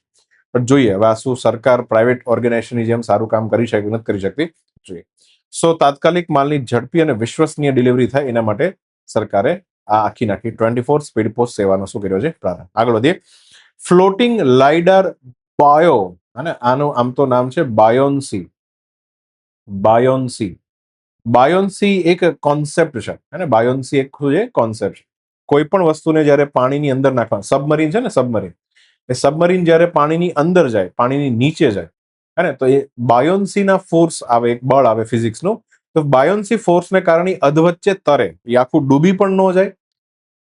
પણ જોઈએ હવે આ શું સરકાર પ્રાઇવેટ ઓર્ગેનાઇઝેશનની જેમ સારું કામ કરી શકે નથી કરી શકતી, જોઈએ. સો તાત્કાલિક માલની ઝડપી અને વિશ્વસનીય ડિલિવરી થાય એના માટે સરકારે આ આખી 24 સ્પીડ પોસ્ટ સેવાનો શું કર્યો છે પ્રારંભ. આગળ વધીએ. ફ્લોટિંગ લાઇડર બાયો, અને આનું આમ તો નામ છે બાયોન્સી. બાયોન્સી. બાયોન્સી એક કોન્સેપ્ટ છે અને બાયોન્સી એક શું છે? કોન્સેપ્ટ. કોઈ પણ વસ્તુને જ્યારે પાણીની અંદર નાખવા, સબમરીન છે ને, સબમરીન, એ સબમરીન જ્યારે પાણીની અંદર જાય, પાણીની નીચે જાય, હે ને, તો એ બાયોન્સીના ફોર્સ આવે, એક બળ આવે ફિઝિક્સનું. તો બાયોન્સી ફોર્સને કારણે અધવચ્ચે તરે, એ આખું ડૂબી પણ ન જાય.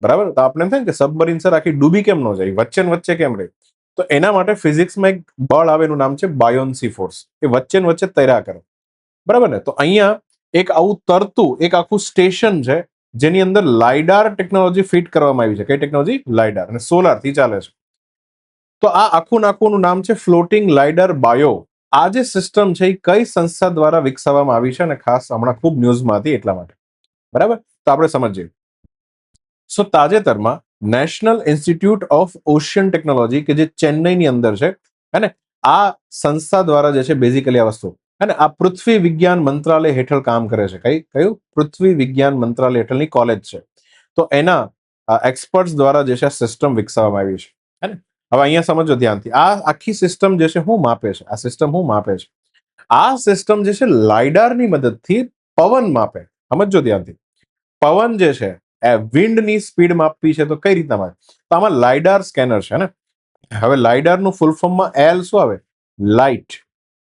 બરાબર? તો આપણે એમ થાય ને કે સબમરીન સર આખી ડૂબી કેમ ન જાય, વચ્ચે ને વચ્ચે કેમ રહે? તો એના માટે ફિઝિક્સમાં એક બળ આવે, એનું નામ છે બાયોન્સી ફોર્સ. એ વચ્ચે ને વચ્ચે તર્યા કરે. બરાબર ને? તો અહીંયા એક આવું તરતું એક આખું સ્ટેશન છે, જેની અંદર લાઇડાર ટેકનોલોજી ફિટ કરવામાં આવી છે. કઈ ટેકનોલોજી? લાઇડાર. અને સોલાર થી ચાલે છે. તો આ આખું નાખું નામ છે ફ્લોટિંગ લાઇડર બાયો. આ જે સિસ્ટમ છે એ કઈ સંસ્થા દ્વારા વિકસાવવામાં આવી છે, અને ખાસ હમણાં ખૂબ ન્યૂઝમાં હતી એટલા માટે. બરાબર? તો આપણે સમજીએ. સો તાજેતરમાં national institute of ocean technology, કે જે ચેન્નઈની અંદર છે, અને આ સંસ્થા દ્વારા જે છે બેઝિકલી આ વસ્તુ, અને આ પૃથ્વી વિજ્ઞાન મંત્રાલય હેઠળ કામ કરે છે. કયું? પૃથ્વી વિજ્ઞાન મંત્રાલય હેઠળની કોલેજ છે. તો એના એક્સપર્ટ્સ દ્વારા જે છે આ સિસ્ટમ વિકસાવવામાં આવી છે. હે ને? હવે અહીંયા સમજો ધ્યાનથી, આ આખી સિસ્ટમ જે છે શું માપે છે? આ સિસ્ટમ શું માપે છે? આ સિસ્ટમ જે છે લાઇડારની મદદથી પવન માપે. સમજો ધ્યાનથી. પવન જે છે એ વિન્ડની સ્પીડ માપવી છે, તો કઈ રીતના માપે? તો આમાં લાઇડાર સ્કેનર છે ને. હવે લાઇડારનું ફૂલ ફોર્મમાં એલ શું આવે? લાઇટ.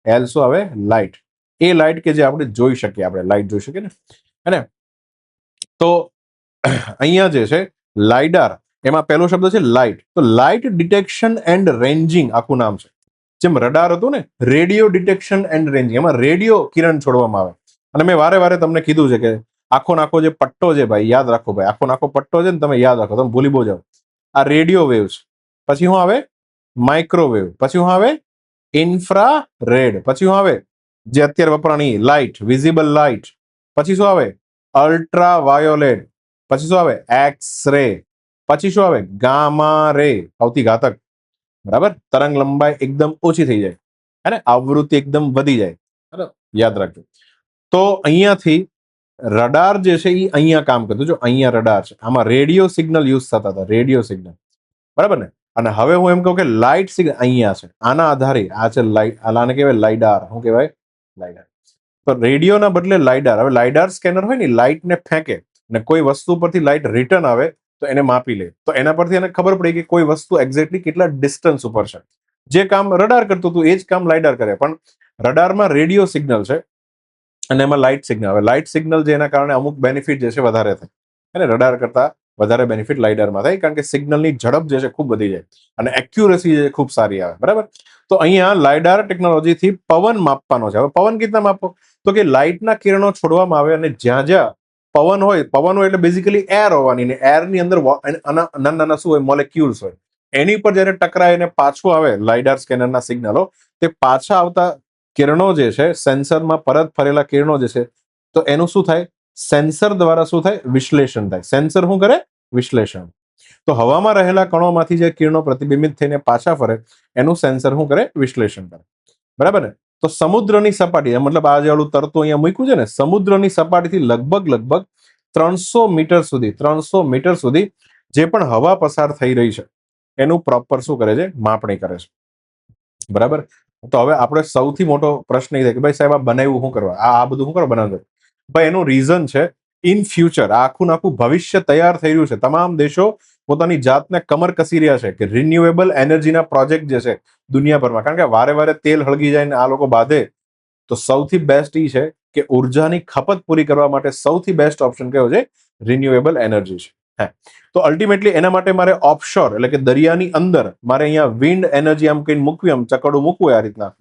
એલ શું આવે? લાઇટ. એ લાઇટ કે જે આપણે જોઈ શકીએ, આપણે લાઇટ જોઈ શકીએ ને, હે? તો અહીંયા જે છે લાઇડાર, એમાં પહેલો શબ્દ છે લાઇટ. તો લાઇટ ડિટેક્શન એન્ડ રેન્જિંગ આખું નામ છે. જેમ રડાર હતું ને, રેડિયો ડિટેક્શન એન્ડ રેન્જિંગ, એમાં રેડિયો કિરણ છોડવામાં આવે. અને મેં વારે વારે તમને કીધું છે કે આખો નાખો જે પટ્ટો છે ભાઈ, યાદ રાખો ભાઈ, આખો નાખો પટ્ટો છે ને, તમે યાદ રાખો, તમે ભૂલી બહુ જાઓ. આ રેડિયો વેવ્સ. પછી શું આવે? માઇક્રોવેવ. પછી શું આવે? Infra red. પછી શું આવે? જે અત્યારે વપરાણી લાઇટ, વિઝિબલ લાઇટ. પછી શું આવે? Ultra violet. પછી શું આવે? X ray. પછી શું આવે? ગામા રે, સૌથી ઘાતક. બરાબર? તરંગ લંબાઈ એકદમ ઓછી થઈ જાય, અને આવૃત્તિ એકદમ વધી જાય. બરાબર? યાદ રાખજો. તો અહીંયાથી રડાર જે છે એ અહીંયા કામ કરતું. જો અહીંયા રડાર છે, આમાં રેડિયો સિગ્નલ યુઝ થતા હતા, રેડિયો સિગ્નલ. બરાબર ને? અને હવે હું એમ કહું કે લાઇટ સિગ્નલ અહીંયા છે, આના આધારે આ છે લાઇટ. આને કહેવાય લાઇડાર. શું કહેવાય? લાઇડાર. તો રેડિયોના બદલે લાઇડાર. હવે લાઇડાર સ્કેનર હોય ને, લાઇટને ફેંકે અને કોઈ વસ્તુ પરથી લાઇટ રિટર્ન આવે તો એને માપી લે. તો એના પરથી એને ખબર પડી કે કોઈ વસ્તુ એક્ઝેક્ટલી કેટલા ડિસ્ટન્સ ઉપર છે. જે કામ રડાર કરતું હતું એ જ કામ લાઇડાર કરે, પણ રડારમાં રેડિયો સિગ્નલ છે અને એમાં લાઇટ સિગ્નલ. હવે લાઇટ સિગ્નલ જે એના કારણે અમુક બેનિફિટ જે છે વધારે થાય, અને રડાર કરતા વધારે બેનિફિટ લાઇડારમાં થાય, કારણ કે સિગ્નલની ઝડપ જે છે ખૂબ વધી જાય અને એક્યુરેસી જે ખૂબ સારી આવે. બરાબર? તો અહીંયા લાઇડાર ટેકનોલોજીથી પવન માપવાનો છે. હવે પવન કેટલા માપો? તો કે લાઇટના કિરણો છોડવામાં આવે, અને જ્યાં જ્યાં પવન હોય એટલે બેઝિકલી એર હોવાની, ને એરની અંદર નાના નાના શું હોય? મોલેક્યુલ્સ હોય. એની પર જ્યારે ટકરાય અને પાછું આવે લાઇડાર સ્કેનરના સિગ્નલો, તે પાછા આવતા કિરણો જે છે, સેન્સરમાં પરત ફરેલા કિરણો જે છે, તો એનું શું થાય? સેન્સર દ્વારા શું થાય? વિશ્લેષણ થાય. સેન્સર શું કરે? વિશ્લેષણ. તો હવામાં રહેલા કણોમાંથી જે કિરણો પ્રતિબિંબિત થઈને પાછા ફરે, એનું સેન્સર શું કરે? વિશ્લેષણ કરે. બરાબર ને? તો સમુદ્રની સપાટી, મતલબ આ જે ઓલું તરતું અહીંયા મૂક્યું છે ને, સમુદ્રની સપાટીથી લગભગ 300 મીટર સુધી જે પણ હવા પસાર થઈ રહી છે, એનું પ્રોપર શું કરે છે? માપણી કરે છે. બરાબર? તો હવે આપણે સૌથી મોટો પ્રશ્ન એ થાય કે ભાઈ સાહેબ, આ બનાવ્યું શું કરવા? આ બધું શું કરવા બનાવવું? ભાઈ એનું રીઝન છે ઇન ફ્યુચર. આખું ભવિષ્ય તૈયાર થઈ રહ્યું છે. તમામ દેશો પોતાની જાતને કમર કસી રહ્યા છે કે રિન્યુએબલ એનર્જીના પ્રોજેક્ટ જે છે દુનિયાભરમાં, કારણ કે વારે વારે તેલ હળગી જાય ને આ લોકો બાંધે, તો સૌથી બેસ્ટ એ છે કે ઉર્જાની ખપત પૂરી કરવા માટે સૌથી બેસ્ટ ઓપ્શન કયો છે? રિન્યુએબલ એનર્જી છે. તો અલ્ટિમેટલી એના માટે મારે ઓફશોર, એટલે કે દરિયાની અંદર મારે અહીંયા વિન્ડ એનર્જી આમ કઈ મૂકવી, આમ ચકડું મૂકવું આ રીતના,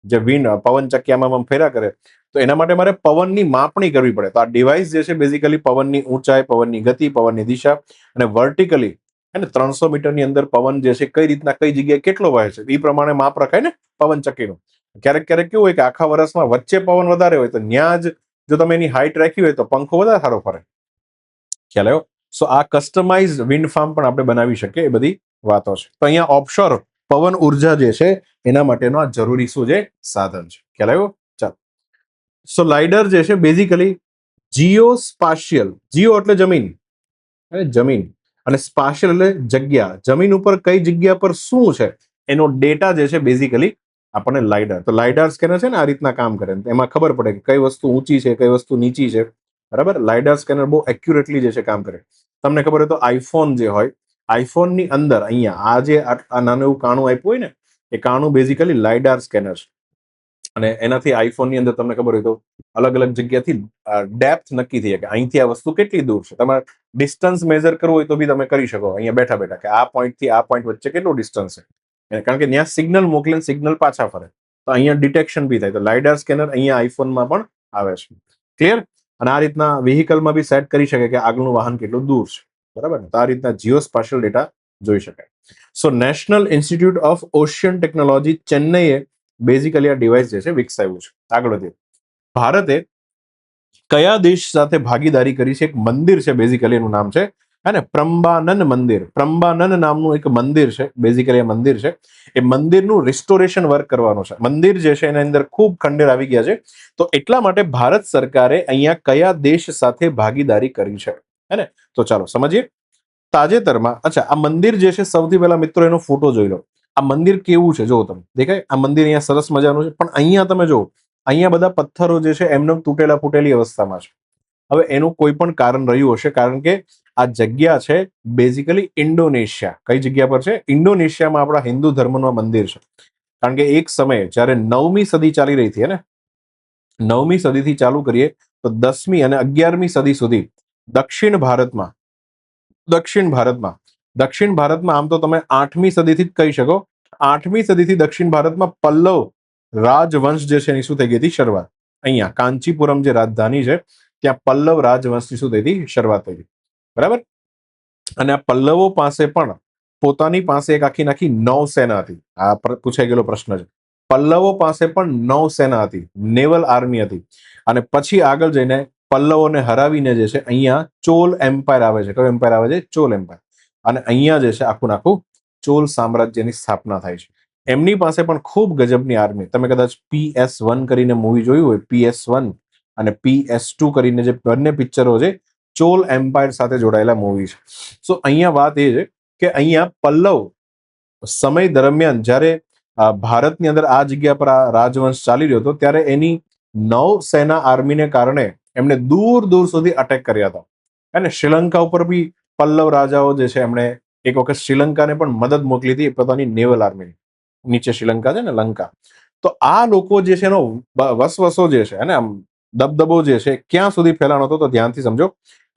જે વિન્ડ પવન ચક્કીયામાં ફેરા કરે, તો એના માટે મારે પવનની માપણી કરવી પડે. તો આ ડિવાઇસ જે છે બેઝિકલી પવનની ઊંચાઈ, પવનની ગતિ, પવનની દિશા, અને વર્ટિકલી અને 300 મીટરની અંદર પવન જે છે કઈ રીતના કઈ જગ્યાએ કેટલો વહે છે એ પ્રમાણે માપ રખાય ને પવન ચક્કીનું. ક્યારેક ક્યારેક કેવું હોય કે આખા વર્ષમાં વચ્ચે પવન વધારે હોય, તો ત્યાં જ જો તમે એની હાઈટ રાખી હોય તો પંખો વધારે સારો ફરે. ખ્યાલ આવ્યો? સો આ કસ્ટમાઇઝ વિન્ડ ફાર્મ પણ આપણે બનાવી શકીએ. એ બધી વાતો છે. તો અહીંયા ઓફશોર પવન ઉર્જા જે છે એના માટેનો આ જરૂરી શું છે? સાધન છે. ખ્યાલ આવ્યો? ચાલો. સો લાઇડર જે છે બેઝિકલી જીઓ સ્પાશિયલ, જીઓ એટલે જમીન, જમીન, અને સ્પાશિયલ એટલે જગ્યા, જમીન ઉપર કઈ જગ્યા પર શું છે એનો ડેટા જે છે બેઝિકલી આપણને લાઇડાર, તો લાઇડાર સ્કેનર છે ને આ રીતના કામ કરે, એમાં ખબર પડે કે કઈ વસ્તુ ઊંચી છે, કઈ વસ્તુ નીચી છે, બરાબર. લાઇડાર સ્કેનર બહુ એક્યુરેટલી જે છે કામ કરે. તમને ખબર હોય તો આઈફોન જે હોય, આઈફોનની અંદર અહીંયા આ જે આ નાનું એવું કાણું આપ્યું હોય ને, એ કાણું બેઝિકલી લાઇડાર સ્કેનર છે. અને એનાથી આઈફોનની અંદર તમને ખબર હોય તો અલગ અલગ જગ્યાથી ડેપ્થ નક્કી થઈ કે અહીંથી આ વસ્તુ કેટલી દૂર છે. તમારે ડિસ્ટન્સ મેઝર કરવું હોય તો બી તમે કરી શકો અહીંયા બેઠા બેઠા, કે આ પોઈન્ટથી આ પોઈન્ટ વચ્ચે કેટલું ડિસ્ટન્સ છે, કારણ કે ત્યાં સિગ્નલ મોકલે, સિગ્નલ પાછા ફરે, તો અહીંયા ડિટેક્શન બી થાય. તો લાઇડાર સ્કેનર અહીંયા આઈફોનમાં પણ આવે છે. ક્લિયર? અને આ રીતના વ્હીકલમાં બી સેટ કરી શકે કે આગળનું વાહન કેટલું દૂર છે, બરાબર. તો આ રીતના જીઓ સ્પાશિયલ ડેટા જોઈ શકાય. So national institute of ocean technology ચેન્નઈએ બેઝિકલી આ ડિવાઇસ જે છે વિકસાવ્યું છે. આગળ વધીએ. ભારતે કયા દેશ સાથે ભાગીદારી કરી છે? એક મંદિર છે, બેઝિકલી એનું નામ છે પ્રમ્બાનન મંદિર. પ્રમ્બાનન નામનું એક મંદિર છે, બેઝિકલી એ મંદિર છે. એ મંદિરનું રિસ્ટોરેશન વર્ક કરવાનું છે. મંદિર જે છે એની અંદર ખૂબ ખંડેર આવી ગયા છે, તો એટલા માટે ભારત સરકારે અહીંયા કયા દેશ સાથે ભાગીદારી કરી છે, હે ને? તો ચાલો સમજીએ. તાજેતરમાં, અચ્છા, આ મંદિર જે છે, સૌથી પહેલા મિત્રો એનો ફોટો જોઈ લો. આ મંદિર કેવું છે જો તમે દેખાય, આ મંદિર અહીંયા સરસ મજાનું છે, પણ અહીંયા તમે જો, અહીંયા બધા પથ્થરો જે છે એમને તૂટેલા ફૂટેલી અવસ્થામાં છે. હવે એનું કોઈ પણ કારણ રહ્યું હશે, કારણ કે આ જગ્યા છે બેઝિકલી ઇન્ડોનેશિયા. કઈ જગ્યા પર છે? ઇન્ડોનેશિયામાં આપણા હિન્દુ ધર્મનું મંદિર છે. કારણ કે એક સમયે જ્યારે 9મી સદી ચાલી રહી હતી, ને 9મી સદીથી ચાલુ કરીએ તો 10મી અને 11મી સદી સુધી દક્ષિણ ભારતમાં આમ તો તમે 8મી સદીથી જ કહી શકો. 8મી સદીથી દક્ષિણ ભારતમાં પલ્લવ રાજવંશ જે છે એની શું થઈ ગઈ હતી? શરૂઆત. અહીંયા કાંચીપુરમ જે રાજધાની છે ત્યાં પલ્લવ રાજવંશની શું થઈ હતી? શરૂઆત થઈ હતી, બરાબર. અને આ પલ્લવો પાસે પણ પોતાની પાસે એક આખી નૌસેના હતી. આ પૂછાઈ ગયેલો પ્રશ્ન છે. પલ્લવો પાસે પણ નૌસેના હતી, નેવલ આર્મી હતી. અને પછી આગળ જઈને પલ્લવોને હરાવીને જે છે અહીંયા ચોલ એમ્પાયર આવે છે. કયો એમ્પાયર આવે છે? ચોલ એમ્પાયર. અને અહીંયા જે છે આખું ચોલ સામ્રાજ્યની સ્થાપના થાય છે. એમની પાસે પણ ખૂબ ગજબની આર્મી. તમે કદાચ PS1 કરીને મૂવી જોયું હોય, PS1 અને PS2 કરીને જે બંને પિક્ચરો છે ચોલ એમ્પાયર સાથે જોડાયેલા મૂવી છે. સો અહીંયા વાત એ છે કે અહીંયા પલ્લવ સમય દરમિયાન જ્યારે ભારતની અંદર આ જગ્યા પર આ રાજવંશ ચાલી રહ્યો હતો, ત્યારે એની નૌસેના આર્મીને કારણે એમણે દૂર દૂર સુધી અટેક કર્યા હતા. અને શ્રીલંકા ઉપર બી પલ્લવ રાજાઓ જે છે એમણે એક વખત શ્રીલંકાને પણ મદદ મોકલી હતી પોતાની નેવલ આર્મી. નીચે શ્રીલંકા છે ને, લંકા. તો આ લોકો જે છે એનો વસવસો જે છે અને આમ દબદબો જે છે ક્યાં સુધી ફેલાણો હતો, તો ધ્યાનથી સમજો.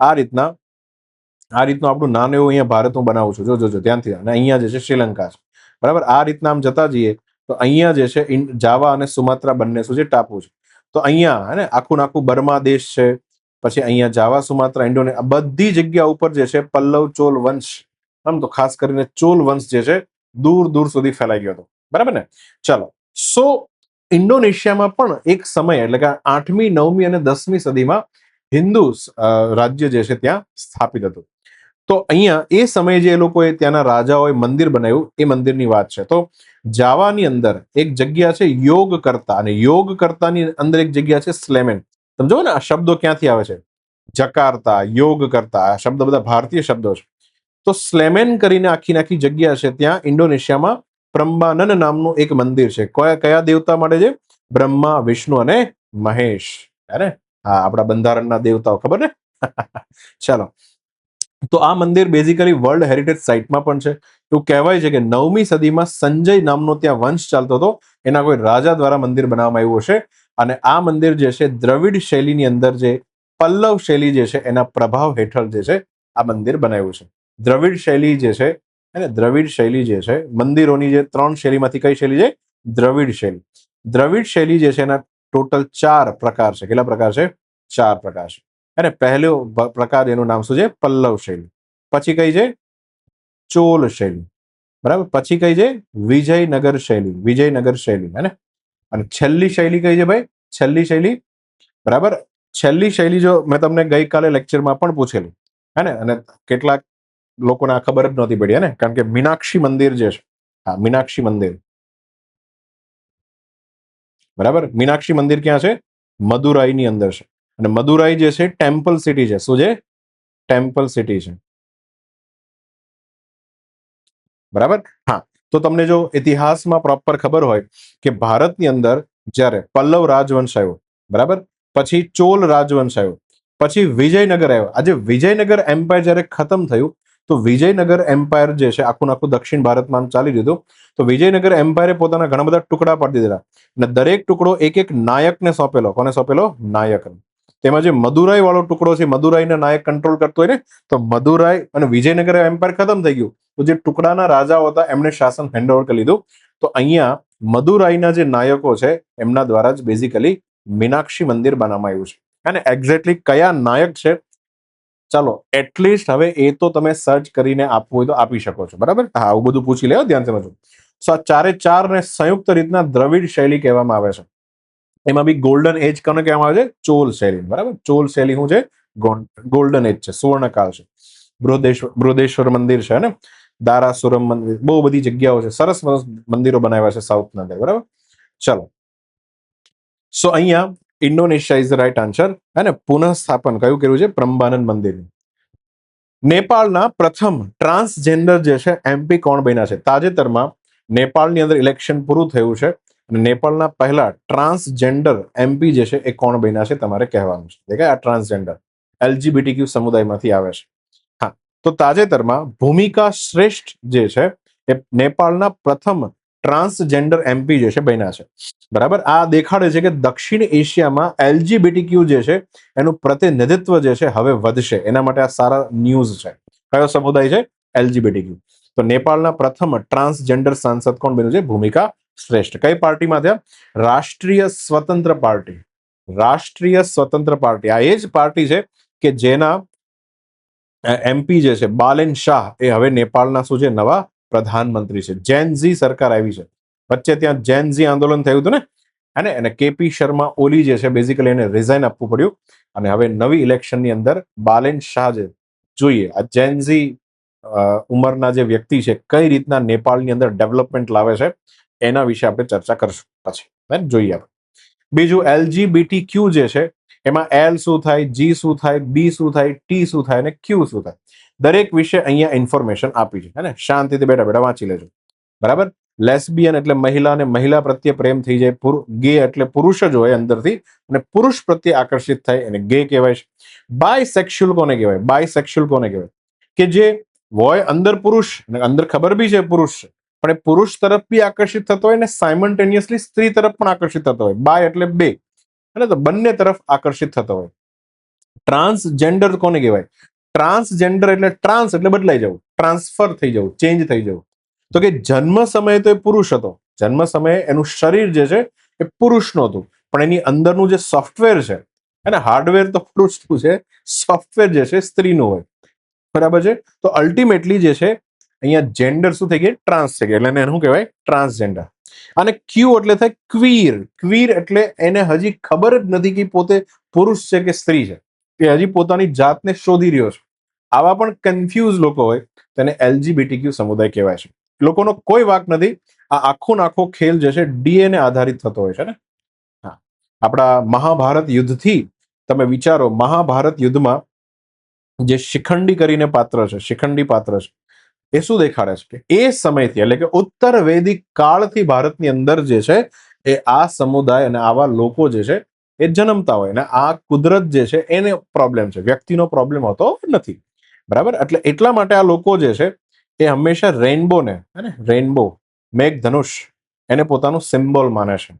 આ રીતનું આપણું નાનું એવું અહીંયા ભારત હું બનાવું છું, જોજો ધ્યાનથી. અને અહીંયા જે છે શ્રીલંકા છે, બરાબર. આ રીતના આમ જતા જઈએ તો અહીંયા જે છે જાવા અને સુમાત્રા બંને શું છે? ટાપુ છે. તો અહીંયા હે ને આખું બર્મા દેશ છે. પછી અહીંયા જાવા, સુમાત્રા, ઇન્ડોનેશિયા, બધી જગ્યા ઉપર જે છે પલ્લવ ચોલ વંશ, આમ તો ખાસ કરીને ચોલ વંશ જે છે દૂર દૂર સુધી ફેલાઈ ગયો હતો, બરાબર ને? ચાલો. સો ઇન્ડોનેશિયામાં પણ એક સમય, એટલે કે 8મી, 9મી અને 10મી સદીમાં હિન્દુ રાજ્ય જે છે ત્યાં સ્થાપિત હતું. તો અહીંયા એ સમયે જે લોકોએ ત્યાંના રાજાઓએ મંદિર બનાવ્યું, એ મંદિરની વાત છે. તો જાવાની અંદર એક જગ્યા છે યોગકર્તા, અને યોગકર્તાની અંદર એક જગ્યા છે સ્લેમેન. સમજો ને આ શબ્દો ક્યાંથી આવે છે? જકાર્તા, યોગકર્તા, આ શબ્દ બધા ભારતીય શબ્દો છે. તો સ્લેમેન કરીને આખી જગ્યા છે ત્યાં ઇન્ડોનેશિયામાં પ્રમ્બાનન નામનું એક મંદિર છે. કયા દેવતા માટે છે? બ્રહ્મા, વિષ્ણુ અને મહેશ. અરે હા, આપણા બંધારણના દેવતાઓ, ખબર ને? ચાલો. તો આ મંદિર બેઝિકલી વર્લ્ડ હેરિટેજ સાઇટમાં પણ છે. એવું કહેવાય છે કે 9મી સદીમાં સંજય નામનો ત્યાં વંશ ચાલતો હતો, એના કોઈ રાજા દ્વારા મંદિર બનાવવામાં આવ્યું હશે. અને આ મંદિર જે છે દ્રવિડ શૈલીની અંદર, જે પલ્લવ શૈલી જે છે એના પ્રભાવ હેઠળ જે છે આ મંદિર બનાવ્યું છે. દ્રવિડ શૈલી જે છે, અને દ્રવિડ શૈલી જે છે, મંદિરોની જે 3 શૈલીમાંથી કઈ શૈલી છે? દ્રવિડ શૈલી. દ્રવિડ શૈલી જે છે એના ટોટલ 4 પ્રકાર છે. કેટલા પ્રકાર છે? 4 પ્રકાર છે. અને પહેલો પ્રકાર, એનું નામ શું છે? પલ્લવ શૈલી. પછી કઈ છે? ચોલ શૈલી, બરાબર. પછી કઈ છે? વિજયનગર શૈલી, હે ને? અને છેલ્લી શૈલી કઈ છે ભાઈ? છેલ્લી શૈલી, બરાબર. છેલ્લી શૈલી જો મેં તમને ગઈકાલે લેક્ચરમાં પણ પૂછેલું, હે ને? અને કેટલાક લોકોને આ ખબર જ નહોતી પડી, હે ને? કારણ કે મીનાક્ષી મંદિર જે છે, હા, મીનાક્ષી મંદિર, બરાબર. મીનાક્ષી મંદિર ક્યાં છે? મદુરાઈની અંદર છે. અને મદુરાઈ જે છે ટેમ્પલ સિટી છે. શું છે? ટેમ્પલ સિટી છે, બરાબર. હા, તો તમને જો ઇતિહાસમાં પ્રોપર ખબર હોય કે ભારતની અંદર જ્યારે પલ્લવ રાજવંશ આવ્યો, બરાબર, પછી ચોલ રાજવંશ આવ્યો, પછી વિજયનગર આવ્યો. આજે વિજયનગર એમ્પાયર જ્યારે ખતમ થયું તો વિજયનગર એમ્પાયર જે છે આખું આખું દક્ષિણ ભારતમાં ચાલી રહ્યું હતું. તો વિજયનગર એમ્પાયરે પોતાના ઘણા બધા ટુકડા પાડી દીધેલા અને દરેક ટુકડો એક એક નાયકને સોંપેલો. કોને સોંપેલો? નાયકને. તેમાં જે મદુરાઈ વાળો ટુકડો છે, મદુરાઈના નાયક કંટ્રોલ કરતો હોય ને, તો મદુરાઈ અને વિજયનગર એમ્પાયર ખતમ થઈ ગયું તો જે ટુકડાના રાજાઓ હતા એમણે શાસન હેન્ડઓવર કરી લીધું. તો અહીંયા મદુરાઈના જે નાયકો છે એમના દ્વારા જ બેઝિકલી મીનાક્ષી મંદિર બનાવવામાં આવ્યું છે. અને એક્ઝેક્ટલી કયા નાયક છે, ચાલો એટલીસ્ટ હવે એ તો તમે સર્ચ કરીને આપવું હોય તો આપી શકો છો, બરાબર. હા, આવું બધું પૂછી લેવો, ધ્યાન સમજો. સો આ ચારે ચાર ને સંયુક્ત રીતના દ્રવિડ શૈલી કહેવામાં આવે છે. એમાં બી ગોલ્ડન એજ કોને કહેવામાં આવે છે? ચોલ શૈલી, બરાબર. ચોલ શૈલી શું છે? ગોલ્ડન એજ છે, સુવર્ણકાળ છે. બૃહદેશ્વર મંદિર છે ને, દારાસુરમ મંદિર, બહુ બધી જગ્યાઓ છે, સરસ સરસ મંદિરો બનાવ્યા છે સાઉથના અંદર, બરાબર. ચલો, સો અહીંયા Indonesia is the right answer. અને પુનઃસ્થાપન કયું કર્યું છે? પ્રમ્બાનન મંદિર. નેપાળના પ્રથમ ટ્રાન્સજેન્ડર જે છે એમપી કોણ બન્યા છે? તાજેતરમાં નેપાળની અંદર ઇલેક્શન પૂરું થયું છે અને નેપાળના પહેલા ટ્રાન્સજેન્ડર એમપી જે છે એ કોણ બન્યા છે તમારે કહેવાનું છે. દેખાય, આ ટ્રાન્સજેન્ડર એલજીબીટીક્યુ સમુદાયમાંથી આવે છે. હા, તો તાજેતરમાં ભૂમિકા શ્રેષ્ઠ જે છે એ નેપાળના પ્રથમ ટ્રાન્સજેન્ડર એમપી જે છે બન્યા છે, બરાબર. આ દેખાડે છે કે દક્ષિણ એશિયામાં એલજીબીટીક્યુ જે છે એનું પ્રતિનિધિત્વ જે છે હવે વધશે. એના માટે આ સારા ન્યૂઝ છે. કયો સમુદાય છે? એલજીબીટીક્યુ. તો નેપાળના પ્રથમ ટ્રાન્સજેન્ડર સાંસદ કોણ બન્યું છે? ભૂમિકા શ્રેષ્ઠ. કઈ પાર્ટીમાં થયા? રાષ્ટ્રીય સ્વતંત્ર પાર્ટી. રાષ્ટ્રીય સ્વતંત્ર પાર્ટી આ એ જ પાર્ટી છે કે જેના એમપી જે છે બાલેન શાહ એ હવે નેપાળના શું છે? નવા પ્રધાનમંત્રી છે. જેનઝી સરકાર આવી છે. વચ્ચે ત્યાં જેનઝી આંદોલન થયું હતું ને, અને કેપી શર્મા ઓલી જે છે બેઝિકલી એને રિઝાઇન આપવું પડ્યું અને હવે નવી ઇલેક્શનની અંદર બાલેન શાહ જે જોઈએ આ જેનઝી ઉંમરના જે વ્યક્તિ છે કઈ રીતના નેપાળની અંદર ડેવલપમેન્ટ લાવે છે એના વિશે આપણે ચર્ચા કરશું પછી, જોઈએ આપણે. બીજું એલજીબીટી ક્યુ જે છે એમાં એલ શું થાય, જી શું થાય, બી શું થાય, ટી શું થાય અને ક્યુ શું થાય, દરેક વિશે અહીંયા ઇન્ફોર્મેશન આપી છે, હે ને. શાંતિથી બેઠા બેઠા વાંચી લેજો, બરાબર. લેસ્બિયન એટલે મહિલા અને મહિલા પ્રત્યે પ્રેમ થઈ જાય. ગે એટલે પુરુષ જ હોય અંદરથી અને પુરુષ પ્રત્યે આકર્ષિત થાય એને ગે કહેવાય છે. બાયસેક્સ્યુઅલ કોને કહેવાય? બાયસેક્સ્યુઅલ કોને કહેવાય? કે જે હોય અંદર પુરુષ અને અંદર ખબર બી છે પુરુષ છે પણ એ પુરુષ તરફ બી આકર્ષિત થતો હોય ને સાયમલ્ટેનિયસલી સ્ત્રી તરફ પણ આકર્ષિત થતો હોય. બાય એટલે બે, અને તો બંને તરફ આકર્ષિત થતો હોય. ટ્રાન્સજેન્ડર કોને કહેવાય? ટ્રાન્સજેન્ડર એટલે ટ્રાન્સ એટલે બદલાઈ જવું, ટ્રાન્સફર થઈ જવું, ચેન્જ થઈ જવું. તો કે જન્મ સમયે તો એ પુરુષ હતો, જન્મ સમયે એનું શરીર જે છે એ પુરુષનું હતું પણ એની અંદરનું જે સોફ્ટવેર છે અને હાર્ડવેર તો પુરુષનું છે, સોફ્ટવેર જે છે સ્ત્રીનું હોય, બરાબર છે. તો અલ્ટિમેટલી જે છે અહીંયા જેન્ડર શું થઈ ગઈ? ટ્રાન્સ થઈ ગયા, એટલે એને શું કહેવાય? ટ્રાન્સજેન્ડર. અને ક્યુ એટલે થાય ક્વીર. ક્વીર એટલે એને હજી ખબર જ નથી કે પોતે પુરુષ છે કે સ્ત્રી છે, કે હજી પોતાની જાતને શોધી રહ્યો છે. આવા પણ કન્ફ્યુઝ લોકો હોય તેને એલજીબીટીક્યુ સમુદાય કહેવાય છે. લોકોનો કોઈ વાક નથી. આ આખો નાખો ખેલ જે છે ડીએનએ આધારિત થતો હોય છે ને. હા, આપણા મહાભારત યુદ્ધથી તમે વિચારો, મહાભારત યુદ્ધમાં જે શિખંડી કરીને પાત્ર છે, શિખંડી પાત્ર છે, એ શું દેખાડે છે કે એ સમયથી એટલે કે ઉત્તર વૈદિક કાળથી ભારતની અંદર જે છે એ આ સમુદાય અને આવા લોકો જે છે એ જન્મતા હોય અને આ કુદરત જે છે એને પ્રોબ્લેમ છે, વ્યક્તિનો પ્રોબ્લેમ હોતો નથી, બરાબર. એટલે એટલા માટે આ લોકો જે છે એ હંમેશા રેઇનબોને, રેઇનબો, મેઘધનુષ એને પોતાનું સિમ્બોલ માને છે.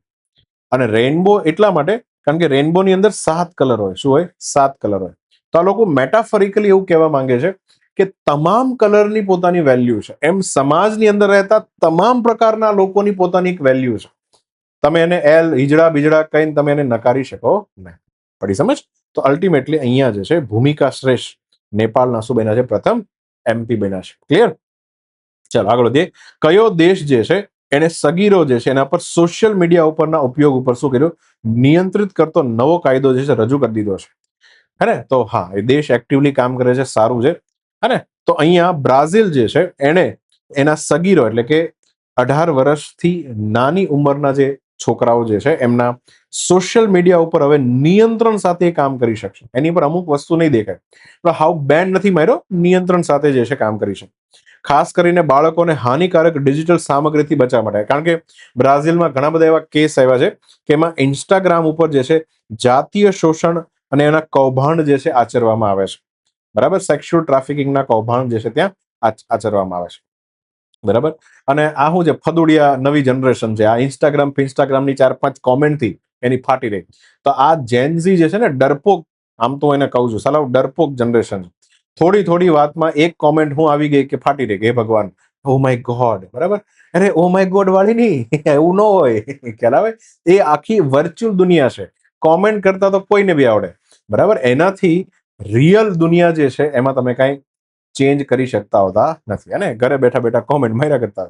અને રેઇનબો એટલા માટે કારણ કે રેઇનબોની અંદર 7 કલર હોય. શું હોય? 7 કલર હોય. તો આ લોકો મેટાફોરિકલી એવું કહેવા માંગે છે કે તમામ કલરની પોતાની વેલ્યુ છે. એમ સમાજની અંદર રહેતા તમામ પ્રકારના લોકોની પોતાની એક વેલ્યુ છે. તમે એને એલ હિજડા બીજડા કહીને તમે એને નકારી શકો નહીં. પડી સમજ? તો અલ્ટિમેટલી અહીંયા જે છે ભૂમિકા શ્રેષ્ઠ નેપાળના શું બન્યા છે? પ્રથમ એમપી બન્યા છે. ક્લિયર? ચાલો આગળ વધીએ. કયો દેશ જે છે એને સગીરો જે છે એના પર સોશિયલ મીડિયા ઉપરના ઉપયોગ ઉપર શું કર્યું? નિયંત્રિત કરતો નવો કાયદો જે છે રજૂ કરી દીધો છે, હે ને. તો હા, એ દેશ એક્ટિવલી કામ કરે છે, સારું છે, હે ને. તો અહીંયા બ્રાઝિલ જે છે એને એના સગીરો એટલે કે 18 વર્ષથી નાની ઉંમરના જે છોકરાઓ જે છે એમના સોશિયલ મીડિયા ઉપર હવે નિયંત્રણ સાથે કામ કરી શકશે. એની પર અમુક વસ્તુ નહીં દેખાય, હાઉ બેન નથી માર્યો, નિયંત્રણ સાથે જે છે કામ કરી શકે. ખાસ કરીને બાળકોને હાનિકારક ડિજિટલ સામગ્રીથી બચાવવા માટે. કારણ કે બ્રાઝિલમાં ઘણા બધા એવા કેસ આવ્યા છે કે એમાં ઇન્સ્ટાગ્રામ ઉપર જે છે જાતીય શોષણ અને એના કૌભાંડ જે છે આચરવામાં આવે છે. બરાબર, સેક્સ્યુઅલ ટ્રાફિકિંગના કૌભાંડ જે છે ત્યાં આચરવામાં આવે છે. બરાબર. અને આ શું છે, ફદુડિયા નવી જનરેશન છે. આ ઇન્સ્ટાગ્રામની 4-5 કોમેન્ટથી એની ફાટી રહી. તો આ જેનઝી જે છે ને, ડરપોક, આમ તો એને કહું છું સાલા ડરપોક જનરેશન. થોડી વાતમાં એક કોમેન્ટ હું આવી ગઈ કે ફાટી રહી, હે ભગવાન, ઓ માય ગોડ. બરાબર. અરે ઓ માય ગોડ વાળી નહીં, એવું ન હોય. ખ્યાલ આવે? એ આખી વર્ચ્યુઅલ દુનિયા છે. કોમેન્ટ કરતા તો કોઈને બી આવડે. બરાબર. એનાથી રિયલ દુનિયા જે છે એમાં તમે કાંઈ ચેન્જ કરી શકતા હોતા નથી, અને ઘરે બેઠા બેઠા કોમેન્ટ માર્યા કરતા.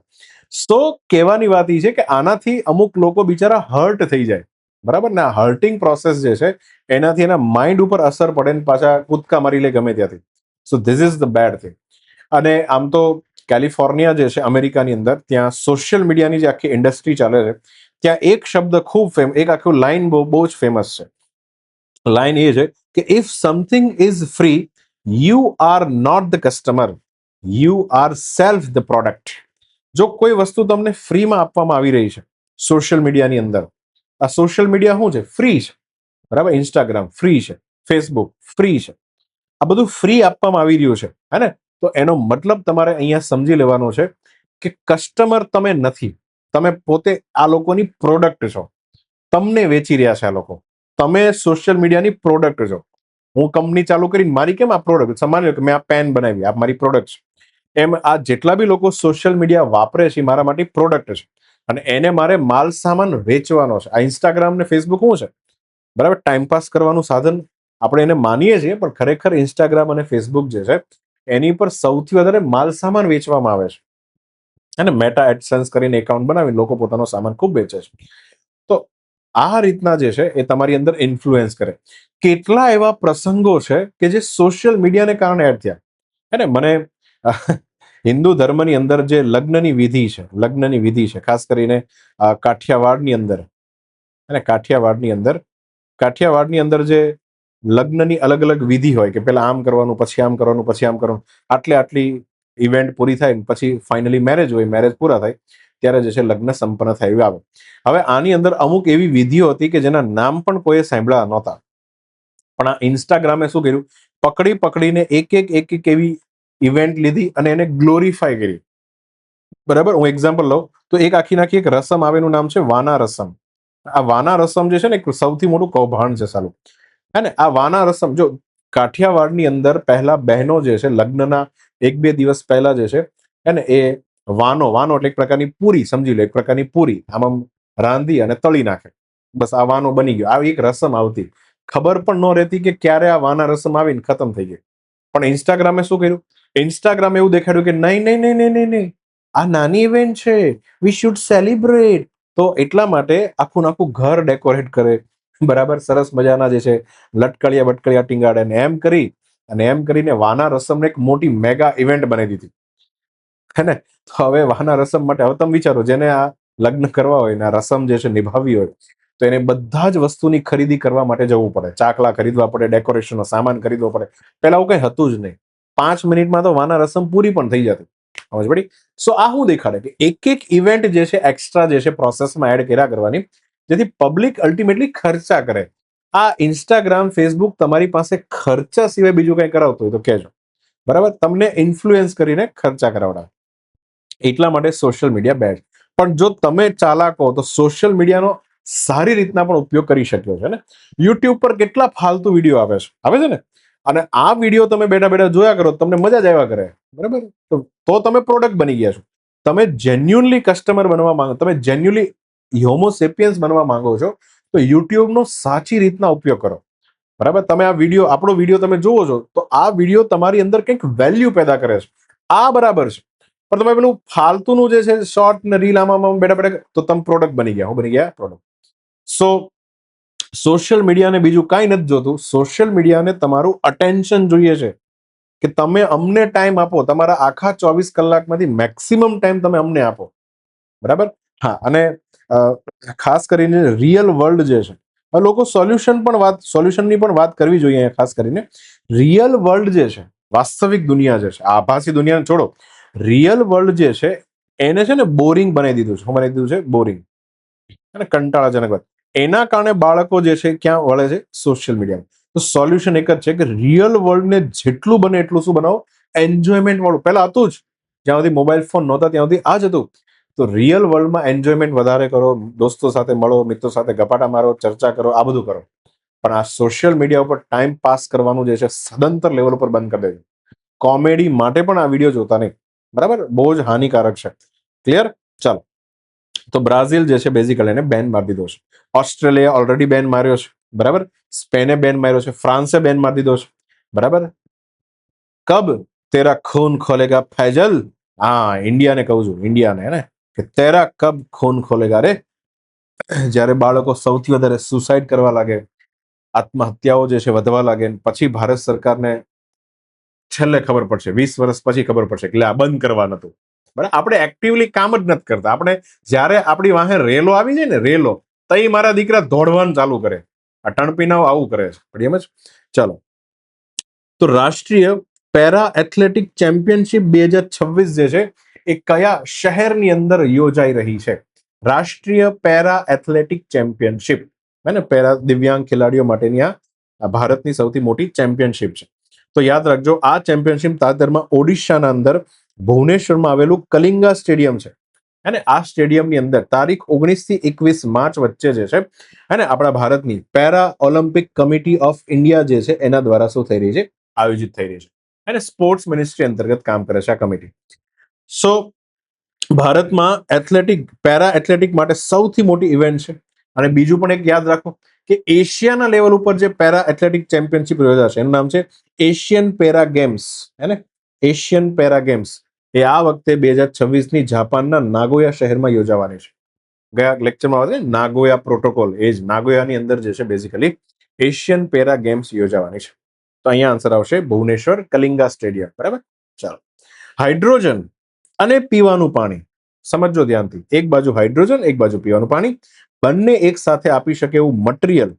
તો કહેવાની વાત એ છે કે આનાથી અમુક લોકો બિચારા હર્ટ થઈ જાય. બરાબર ને? આ હર્ટિંગ પ્રોસેસ જે છે એનાથી એના માઇન્ડ ઉપર અસર પડે ને પાછા કૂદકા મારી લે ગમે ત્યાંથી. So this is the bad thing. અને આમ તો કેલિફોર્નિયા જે છે અમેરિકાની અંદર, ત્યાં સોશિયલ મીડિયાની જે આખી ઇન્ડસ્ટ્રી ચાલે છે, ત્યાં એક શબ્દ એક આખું લાઈન બહુ જ ફેમસ છે. લાઈન એ છે કે if something is free, you are not the customer, you are self the product. જો કોઈ વસ્તુ તમને ફ્રીમાં આપવામાં આવી રહી છે સોશિયલ મીડિયાની અંદર, આ સોશિયલ મીડિયા શું છે? ફ્રી છે. બરાબર. ઇન્સ્ટાગ્રામ ફ્રી છે, ફેસબુક ફ્રી છે, આ બધું ફ્રી આપવામાં આવી રહ્યું છે, હે ને? તો એનો મતલબ તમારે અહીંયા સમજી લેવાનો છે કે કસ્ટમર તમે નથી, તમે પોતે આ લોકોની પ્રોડક્ટ છો. તમને વેચી રહ્યા છે આ લોકો. તમે સોશિયલ મીડિયાની પ્રોડક્ટ છો. હું કંપની ચાલુ કરીને મારી કેમ આ પ્રોડક્ટ, સમાન કે મેં આ પેન બનાવી, આ મારી પ્રોડક્ટ છે. એમ આ જેટલા બી લોકો સોશિયલ મીડિયા વાપરે છે મારા માટે પ્રોડક્ટ છે, અને એને મારે માલ સામાન વેચવાનો છે. આ ઇન્સ્ટાગ્રામ ને ફેસબુક શું છે? બરાબર, ટાઈમપાસ કરવાનું સાધન આપણે એને માનીએ છીએ, પણ ખરેખર ઇન્સ્ટાગ્રામ અને ફેસબુક જે છે એની પર સૌથી વધારે માલ સામાન વેચવામાં આવે છે. અને મેટા એડસેન્સ કરીને એકાઉન્ટ બનાવીને લોકો પોતાનો સામાન ખૂબ વેચે છે. તો આ રીતના જે છે એ તમારી અંદર ઇન્ફ્લુએન્સ કરે. કેટલા એવા પ્રસંગો છે કે જે સોશિયલ મીડિયાને કારણે એડ થયા. હે ને? મને હિન્દુ ધર્મની અંદર જે લગ્નની વિધિ છે, ખાસ કરીને કાઠિયાવાડની અંદર, અને કાઠિયાવાડની અંદર જે લગ્નની અલગ અલગ વિધિ હોય કે પેલા આમ કરવાનું, પછી આમ કરવાનું, પછી આમ કરવાનું, આટલી ઇવેન્ટ પૂરી થાય ને પછી ફાઇનલી મેરેજ હોય, મેરેજ પૂરા થાય ત્યારે જે છે લગ્ન સંપન્ન થયું આવે. હવે આની અંદર અમુક એવી વિધિઓ હતી કે જેના નામ પણ કોઈએ સાંભળ્યા નહોતા, પણ આ ઇન્સ્ટાગ્રામે શું કર્યું, પકડીને એક એવી ઇવેન્ટ લીધી અને એને ગ્લોરીફાય કરી. બરાબર. હું એક્ઝામ્પલ લઉં તો એક આખી એક રસમ આવે, એનું નામ છે વાના રસમ. આ વાના રસમ જે છે ને, એક સૌથી મોટું કૌભાંડ છે સાલું, હે ને? આ વાના રસમ, જો કાઠિયાવાડની અંદર પહેલા બહેનો જે છે લગ્નના 1-2 દિવસ પહેલા જે છે, હે ને, એ વાનો એટલે એક પ્રકારની પૂરી સમજી લો, એક પ્રકારની પૂરી આમ રાંધી અને તળી નાખે. બસ આ વાનો બની ગયો. આવી એક રસમ આવતી, ખબર પણ ન રહેતી કે ક્યારે આ વાના રસમ આવીને ખતમ થઈ ગઈ. પણ ઇન્સ્ટાગ્રામે શું કર્યું? ઇન્સ્ટાગ્રામે એવું દેખાડ્યું કે નહીં, આ નાની ઇવેન્ટ છે, વી શુડ સેલિબ્રેટ. તો એટલા માટે આખું ઘર ડેકોરેટ કરે. બરાબર. સરસ મજાના જે છે લટકળિયા ટીંગાડે ને એમ કરીને વાના રસમને એક મોટી મેગા ઇવેન્ટ બનાવી દીધી, હે ને? તો હવે વાના રસમ માટે હવે તમે વિચારો, જેને આ લગ્ન કરવા હોય ને આ રસમ જે છે નિભાવવી હોય, તો એને બધા જ વસ્તુની ખરીદી કરવા માટે જવું પડે. ચાકલા ખરીદવા પડે, ડેકોરેશનનો સામાન ખરીદવો પડે. પહેલા આવું કંઈ હતું જ નહીં. 5 મિનિટમાં તો વાના રસમ પૂરી પણ થઈ જતી. સમજ પડી? સો આ શું દેખાડે કે એક ઇવેન્ટ જે છે એક્સ્ટ્રા જે છે પ્રોસેસમાં એડ કર્યા કરવાની, જેથી પબ્લિક અલ્ટિમેટલી ખર્ચા કરે. આ ઇન્સ્ટાગ્રામ, ફેસબુક તમારી પાસે ખર્ચા સિવાય બીજું કંઈ કરાવતું હોય તો કહેજો. બરાબર. તમને ઇન્ફ્લુએન્સ કરીને ખર્ચા કરાવડાવે. એટલા માટે સોશિયલ મીડિયા બેડ. પણ જો તમે ચાલાક હો તો સોશિયલ મીડિયાનો સારી રીતના પણ ઉપયોગ કરી શક્યો છે ને. યુટ્યુબ પર કેટલા ફાલતુ વિડીયો આવે છે ને, અને આ વિડીયો તમે બેઠા બેઠા જોયા કરો, તમને મજા જ આવ્યા કરે. બરાબર. તો તમે પ્રોડક્ટ બની ગયા છો. તમે જેન્યુઅનલી કસ્ટમર બનવા માંગો, તમે જેન્યુઅલી હોમોસેપિયન્સ બનવા માંગો છો, તો યુટ્યુબનો સાચી રીતના ઉપયોગ કરો. બરાબર. તમે આપણો વિડીયો તમે જોવો છો, તો આ વિડીયો તમારી અંદર કંઈક વેલ્યુ પેદા કરે છે, આ બરાબર છે. પણ તમે પેલું ફાલતુનું જે છે શોર્ટ ને રીલ આમાં બેઠા તો તમે પ્રોડક્ટ બની ગયા. બની ગયા પ્રોડક્ટ. સો સોશિયલ મીડિયાને બીજું કાંઈ નથી જોતું. સોશિયલ મીડિયાને તમારું અટેન્શન જોઈએ છે, કે તમે અમને ટાઈમ આપો. તમારા આખા 24 કલાકમાંથી મેક્સિમમ ટાઈમ તમે અમને આપો. બરાબર. હા. અને ખાસ કરીને રિયલ વર્લ્ડ જે છે, લોકો સોલ્યુશનની પણ વાત કરવી જોઈએ. ખાસ કરીને રિયલ વર્લ્ડ જે છે, વાસ્તવિક દુનિયા જે છે, આભાસી દુનિયાને છોડો, રિયલ વર્લ્ડ જે છે એને છે ને બોરિંગ બનાવી દીધું છે. શું બનાવી દીધું છે? બોરિંગ અને કંટાળાજનક વાત. એના કારણે બાળકો જે છે ક્યાં વળે છે? સોશિયલ મીડિયામાં. તો સોલ્યુશન એક જ છે કે રિયલ વર્લ્ડને જેટલું બને એટલું શું બનાવો? એન્જોયમેન્ટ વાળું. પહેલા હતું જ, જ્યાં સુધી મોબાઈલ ફોન નહોતા ત્યાં સુધી આ જ હતું. તો રિયલ વર્લ્ડમાં એન્જોયમેન્ટ વધારે કરો, દોસ્તો સાથે મળો, મિત્રો સાથે ગપાટા મારો, ચર્ચા કરો, આ બધું કરો. પણ આ સોશિયલ મીડિયા ઉપર ટાઈમ પાસ કરવાનું જે છે સદંતર લેવલ ઉપર બંધ કરી દેજો. કોમેડી માટે પણ આ વિડીયો જોતા નહીં, બરાબર? બહુ જ હાનિકારક છે. ક્લિયર? ચાલો. તો બ્રાઝિલ જે છે બેઝિકલી એને બેન મારી દીધો છે. ઓસ્ટ્રેલિયા ઓલરેડી બેન માર્યો છે, બરાબર? સ્પેને બેન માર્યો છે, ફ્રાન્સે બેન મારી દીધો છે, બરાબર? કબ તેરા ખૂન ખોલેગા ફૈજલ? હા, ઇન્ડિયાને કહું છું, ઇન્ડિયાને, હે ને, કે તેરા કબ ખૂન ખોલેગા રે. જ્યારે બાળકો સૌથી વધારે સુસાઇડ કરવા લાગે, આત્મહત્યાઓ જે છે વધવા લાગે, પછી ભારત સરકારને છેલ્લે ખબર પડશે, 20 વર્ષ પછી ખબર પડશે એટલે આ બંધ કરવાનું હતું. બરાબર? આપણે એક્ટિવલી કામ જ નથી કરતા. આપણે જ્યારે આપણી વાહે રેલો આવી જાય ને, રેલો, તઈ મારા દીકરા દોડવાનું ચાલુ કરે. આ ટણપીનાઓ આવું કરે છે. એમ જ. ચાલો. તો રાષ્ટ્રીય પેરા એથ્લેટિક ચેમ્પિયનશિપ 2026 જે છે એ કયા શહેરની અંદર યોજાઈ રહી છે? રાષ્ટ્રીય પેરા એથ્લેટિક ચેમ્પિયનશિપ, હે ને, પેરા દિવ્યાંગ ખેલાડીઓ માટેની આ ભારતની સૌથી મોટી ચેમ્પિયનશિપ છે. તો યાદ રાખજો, આ ચેમ્પિયનશિપ તાજેતરમાં ઓડિશાના અંદર ભુવનેશ્વરમાં આવેલું કલિંગા સ્ટેડિયમ છે, અને આ સ્ટેડિયમની અંદર તારીખ 19 થી 21 માર્ચ વચ્ચે જે છે, અને આપણા ભારતની para Olympic committee of India જે છે એના દ્વારા શું થઈ રહી છે? આયોજિત થઈ રહી છે. અને સ્પોર્ટ્સ મિનિસ્ટ્રી અંતર્ગત કામ કરે છે આ કમિટી. સો ભારતમાં પેરા એથ્લેટિક માટે સૌથી મોટી ઇવેન્ટ છે. અને બીજું પણ એક યાદ રાખો કે એશિયાના લેવલ ઉપર જે પેરા એથ્લેટિક ચેમ્પિયનશિપ યોજાશે એનું નામ છે એશિયન પેરા ગેમ્સ, હે ને, એશિયન પેરા ગેમ્સ. એ આ વખતે 2026ની જાપાનના નાગોયા શહેરમાં યોજાવાની છે. ગયા લેક્ચરમાં આવે છે નાગોયા પ્રોટોકોલ, એ જ નાગોયાની અંદર જે છે બેઝિકલી એશિયન પેરા ગેમ્સ યોજાવાની છે. તો અહીંયા આન્સર આવશે ભુવનેશ્વર કલિંગા સ્ટેડિયમ, બરાબર? ચાલો. હાઇડ્રોજન અને પીવાનું પાણી સમજો ધ્યાનથી. એક બાજુ હાઇડ્રોજન, એક બાજુ પીવાનું પાણી, બંને એક સાથે આપી શકે એવું મટીરિયલ,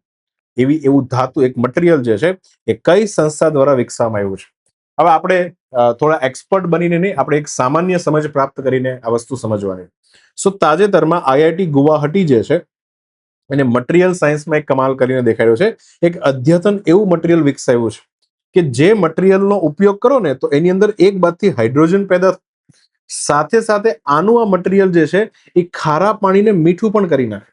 એવું ધાતુ, એક મટીરિયલ જે છે એ કઈ સંસ્થા દ્વારા વિકસાવવામાં આવ્યું છે? હવે આપણે થોડા એક્સપર્ટ બનીને નહીં, આપણે એક સામાન્ય સમજ પ્રાપ્ત કરીને આ વસ્તુ સમજવાની. સો તાજેતરમાં આઈઆઈટી ગુવાહાટી જે છે એને મટીરિયલ સાયન્સમાં એક કમાલ કરીને દેખાડ્યો છે. એક અદ્યતન એવું મટીરિયલ વિકસાવ્યું છે કે જે મટીરિયલનો ઉપયોગ કરો ને તો એની અંદર એક બાજુથી હાઇડ્રોજન પેદા, સાથે સાથે આનું આ મટીરિયલ જે છે એ ખારા પાણીને મીઠું પણ કરી નાખે.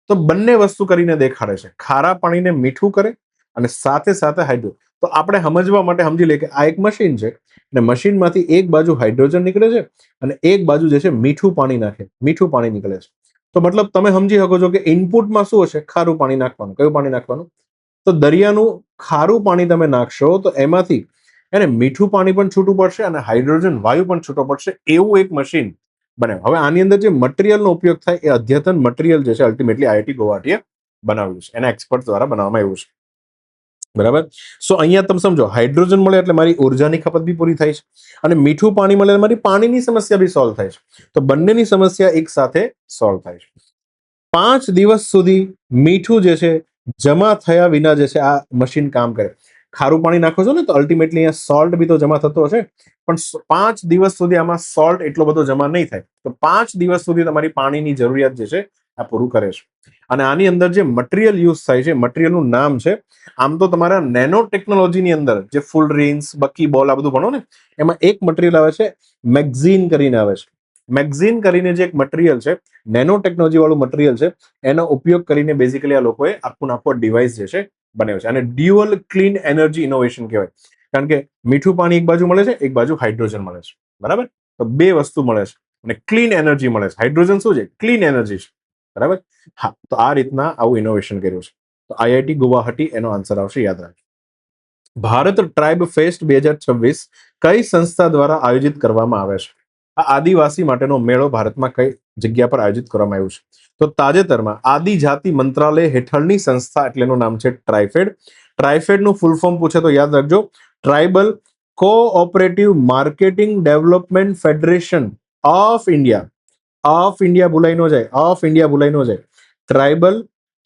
તો બંને વસ્તુ કરીને દેખાડે છે, ખારા પાણીને મીઠું કરે અને સાથે સાથે હાઇડ્રો. તો આપણે સમજવા માટે સમજી લઈએ કે આ એક મશીન છે અને મશીનમાંથી એક બાજુ હાઇડ્રોજન નીકળે છે અને એક બાજુ જે છે મીઠું પાણી નાખે, મીઠું પાણી નીકળે છે. તો મતલબ તમે સમજી શકો છો કે ઇનપુટમાં શું હશે? ખારું પાણી નાખવાનું. કયું પાણી નાખવાનું? તો દરિયાનું ખારું પાણી તમે નાખશો તો એમાંથી એને મીઠું પાણી પણ છૂટું પડશે અને હાઇડ્રોજન વાયુ પણ છૂટો પડશે, એવું એક મશીન બને. હવે આની અંદર જે મટીરિયલનો ઉપયોગ થાય એ અદ્યતન મટીરિયલ જે છે અલ્ટિમેટલી આઈઆઈટી ગુવાહાટીએ બનાવ્યું છે, એના એક્સપર્ટ દ્વારા બનાવવામાં આવ્યું છે, બરાબર? સો અહીંયા તમે સમજો, હાઇડ્રોજન મળે એટલે મારી ઉર્જાની ખપત બી પૂરી થાય છે અને મીઠું પાણી મળે એટલે મારી પાણીની સમસ્યા બી સોલ્વ થાય છે. તો બંનેની સમસ્યા એક સાથે સોલ્વ થાય છે. 5 દિવસ સુધી મીઠું જે છે જમા થયા વિના જે છે આ મશીન કામ કરે. ખારું પાણી નાખો છો ને તો અલ્ટિમેટલી અહીંયા સોલ્ટ બી તો જમા થતો હશે, પણ 5 દિવસ સુધી આમાં સોલ્ટ એટલો બધો જમા નહીં થાય. તો 5 દિવસ સુધી તમારી પાણીની જરૂરિયાત જે છે આ પૂરું કરે છે. અને આની અંદર જે મટીરિયલ યુઝ થાય છે, મટીરિયલનું નામ છે, આમ તો તમારા નેનો ટેકનોલોજીની અંદર જે ફૂલ રિંગ્સ, બકી બોલ, આ બધું ભણો ને, એમાં એક મટીરિયલ આવે છે મેગ્ઝીન કરીને આવે છે. મેગ્ઝીન કરીને જે એક મટીરિયલ છે, નેનો ટેકનોલોજી વાળું મટીરિયલ છે, એનો ઉપયોગ કરીને બેઝિકલી આ લોકોએ આખું ડિવાઇસ જે છે બનાવ્યું છે. અને ડ્યુઅલ ક્લીન એનર્જી ઇનોવેશન કહેવાય, કારણ કે મીઠું પાણી એક બાજુ મળે છે, એક બાજુ હાઇડ્રોજન મળે છે, બરાબર? તો બે વસ્તુ મળે છે અને ક્લીન એનર્જી મળે છે. હાઇડ્રોજન શું છે? ક્લીન એનર્જી છે, બરાબર? હા, તો આ રીતના આવું ઇનોવેશન કર્યું છે. તો આઈઆઈટી ગુવાહાટી એનો આન્સર આવશે, યાદ રાખજો. ભારત ટ્રાઇબ ફેસ્ટ 2026 કઈ સંસ્થા દ્વારા આયોજિત કરવામાં આવે છે? આ આદિવાસી માટેનો મેળો ભારતમાં કઈ જગ્યા પર આયોજિત કરવામાં આવ્યું છે? તો તાજેતરમાં આદિજાતિ મંત્રાલય હેઠળની સંસ્થા, એટલે એનું નામ છે ટ્રાઇફેડ. ટ્રાઇફેડનું ફૂલ ફોર્મ પૂછે તો યાદ રાખજો, tribal cooperative marketing development federation of India. Of India ભૂલાઈ ન જાય, ઓફ ઇન્ડિયા ભૂલાઈ ન જાય. Tribal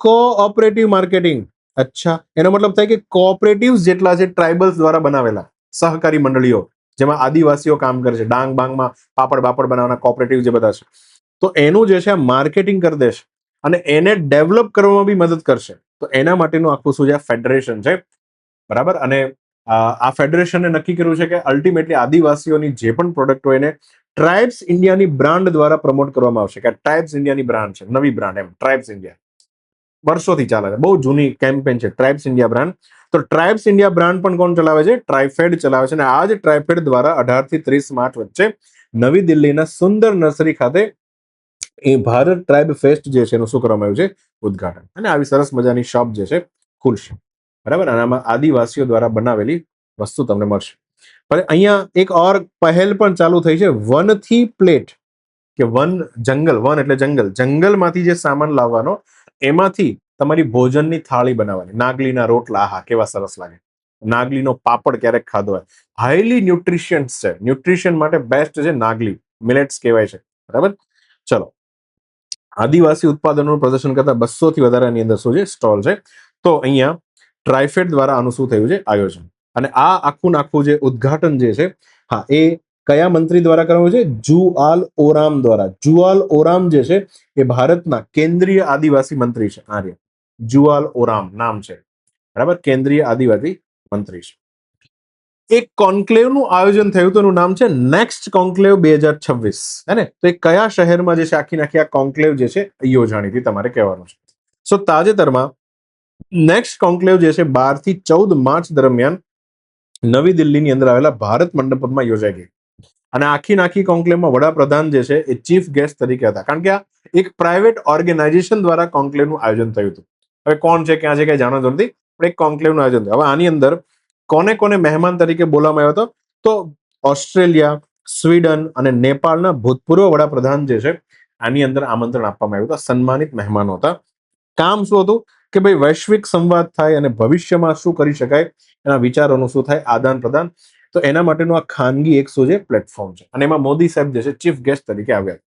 cooperative marketing. અચ્છા, એનો મતલબ થાય કે કોઓપરેટિવ્સ જેટલા છે ટ્રાઇબલ્સ દ્વારા બનાવેલા સહકારી મંડળીઓ, જેમાં આદિવાસીઓ કામ કરે છે, ડાંગ બાંગમાં પાપડ બાપડ બનાવવાના કોઓપરેટિવ જે બધા છે, તો એનું જે છે માર્કેટિંગ કરી દેશે અને એને ડેવલપ કરવામાં બી મદદ કરશે. તો એના માટેનું આખું શું છે ફેડરેશન છે, બરાબર. અને આ ફેડરેશને નક્કી કર્યું છે કે અલ્ટિમેટલી આદિવાસીઓની જે પણ પ્રોડક્ટ હોય એને ટ્રાઇબ્સ ઇન્ડિયાની બ્રાન્ડ દ્વારા પ્રમોટ કરવામાં આવશે, કે ટ્રાઇબ્સ ઇન્ડિયાની બ્રાન્ડ છે, નવી બ્રાન્ડ એમ, ટ્રાઇબ્સ ઇન્ડિયા વર્ષોથી ચાલે છે, બહુ જૂની કેમ્પેન છે ટ્રાઇબ્સ ઇન્ડિયા બ્રાન્ડ. તો ટ્રાઇબ્સ ઇન્ડિયા બ્રાન્ડ પણ કોણ ચલાવે છે? ટ્રાઇફેડ ચલાવે છે. અને આ જ ટ્રાઇફેડ દ્વારા 18 થી 30 માર્ચ વચ્ચે નવી દિલ્હીના સુંદર નર્સરી ખાતે એ ભારત ટ્રાઇબ ફેસ્ટ જે છે એનું શું કરવામાં આવ્યું છે? ઉદઘાટન. અને આવી સરસ મજાની શોપ જે છે ખુલશે, બરાબર. અને આમાં આદિવાસીઓ દ્વારા બનાવેલી વસ્તુ તમને મળશે. પણ અહીંયા એક ઓર પહેલ પણ ચાલુ થઈ છે, વનથી પ્લેટ, કે વન જંગલ, વન એટલે જંગલ, જંગલમાંથી જે સામાન લાવવાનો એમાંથી તમારી ભોજનની થાળી બનાવવાની. નાગલીના રોટલા, આહા કેવા સરસ લાગે. નાગલીનો પાપડ ક્યારેક ખાધો હોય, હાઈલી ન્યુટ્રિશિયન્સ છે, ન્યુટ્રિશન માટે બેસ્ટ છે નાગલી, મિલેટ્સ કહેવાય છે, બરાબર. ચલો, આદિવાસી ઉત્પાદનોનું પ્રદર્શન કરતા 200 થી વધારાની અંદર શું છે સ્ટોલ છે. તો અહીંયા ટ્રાઇફેડ દ્વારા આનું શું થયું છે આયોજન. અને આ આખું નાખું જે ઉદ્ઘાટન જે છે, હા, એ કયા મંત્રી દ્વારા કરવામાં છે? જુઆલ ઓરામ દ્વારા. જુઆલ ઓરામ જે છે એ ભારતના કેન્દ્રીય આદિવાસી મંત્રી છે. આર્ય જુઆલ ઓરામ નામ છે, બરાબર, કેન્દ્રીય આદિવાસી મંત્રી છે. એક કોન્ક્લેવનું આયોજન થયું હતું, એનું નામ છે નેક્સ્ટ કોન્ક્લેવ 2026, હે ને? તો એ કયા શહેરમાં જે છે આખી આ કોન્ક્લેવ જે છે યોજાણી હતી તમારે કહેવાનું છે. સો તાજેતરમાં નેક્સ્ટ કોન્ક્લેવ જે છે 12 થી 14 માર્ચ દરમિયાન નવી દિલ્હીની અંદર આવેલા ભારત મંડપમાં યોજાઈ ગઈ. અને આખી કોન્ક્લેવમાં વડાપ્રધાન જે છે એ ચીફ ગેસ્ટ તરીકે હતા, કારણ કે આ એક પ્રાઇવેટ ઓર્ગેનાઇઝેશન દ્વારા કોન્ક્લેવનું આયોજન થયું હતું. હવે કોણ છે, ક્યાં છે, કઈ જાણો નથી, પણ એક કોન્ક્લેવનું આયોજન થયું. હવે આની અંદર કોને મહેમાન તરીકે બોલાવવામાં આવ્યો હતો? તો ઓસ્ટ્રેલિયા, સ્વીડન અને નેપાળના ભૂતપૂર્વ વડાપ્રધાન જે છે આની અંદર આમંત્રણ આપવામાં આવ્યું હતું. સન્માનિત મહેમાનો હતા. કામ શું હતું કે ભાઈ વૈશ્વિક સંવાદ થાય અને ભવિષ્યમાં શું કરી શકાય એના વિચારોનું શું થાય આદાન પ્રદાન. તો એના માટેનું આ ખાનગી એક શું છે પ્લેટફોર્મ છે. અને એમાં મોદી સાહેબ જે છે ચીફ ગેસ્ટ તરીકે આવ્યા.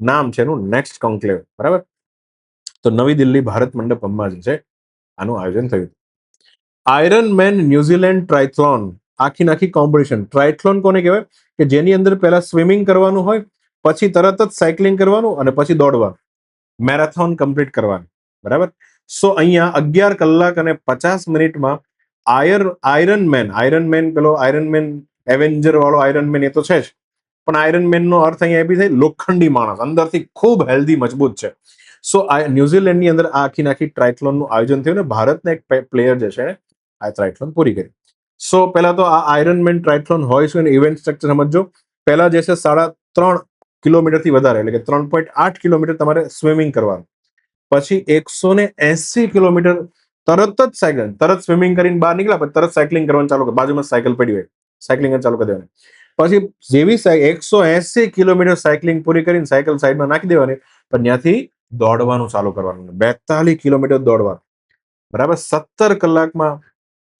નામ છે એનું નેક્સ્ટ કોન્ક્લેવ, બરાબર. તો નવી દિલ્હી ભારત મંડપમાં જે છે આનું આયોજન થયું. આયરન મેન ન્યુઝીલેન્ડ ટ્રાયથ્લોન, આખી કોમ્પિટિશન. ટ્રાયથ્લોન કોને કહેવાય? કે જેની અંદર પહેલા સ્વિમિંગ કરવાનું હોય, પછી તરત જ સાયકલિંગ કરવાનું અને પછી દોડવાનું, મેરેથોન કમ્પ્લીટ કરવાનું, બરાબર. સો અહીંયા 11 કલાક અને 50 મિનિટમાં આયરન મેન પેલો આયરન મેન એવેન્જર વાળો આયરન મેન એ તો છે જ, પણ આયરન મેન નો અર્થ અહીંયા એ બી થાય લોખંડી માણસ, અંદરથી ખૂબ હેલ્ધી મજબૂત છે. સો આ ન્યુઝીલેન્ડની અંદર આ આખી ટ્રાયથ્લોનનું આયોજન થયું ને ભારતના એક પ્લેયર જે છે આ ટ્રાયથ્લોન પૂરી કરી. સો પહેલા તો આ આયરન મેન ટ્રાયથ્લોન હોય છે, ઇવેન્ટ સ્ટ્રક્ચર સમજો. પહેલા જે છે 3.5 કિલોમીટરથી વધારે, એટલે કે 3.8 કિલોમીટર તમારે સ્વિમિંગ કરવાનું. પછી 180 કિલોમીટર તરત સ્વિમિંગ કરીને બહાર નીકળ્યા, પછી તરત સાયકલિંગ કરવાનું ચાલુ કર, બાજુમાં સાયકલ પડી હોય, સાયકલિંગ ચાલુ કરી દેવાની. પછી જેવી 180 કિલોમીટર સાયકલિંગ પૂરી કરીને સાયકલ સાઈડમાં નાખી દેવાની, પણ ત્યાંથી દોડવાનું ચાલુ કરવાનું, 42 કિલોમીટર દોડવાનું, બરાબર. 17 કલાકમાં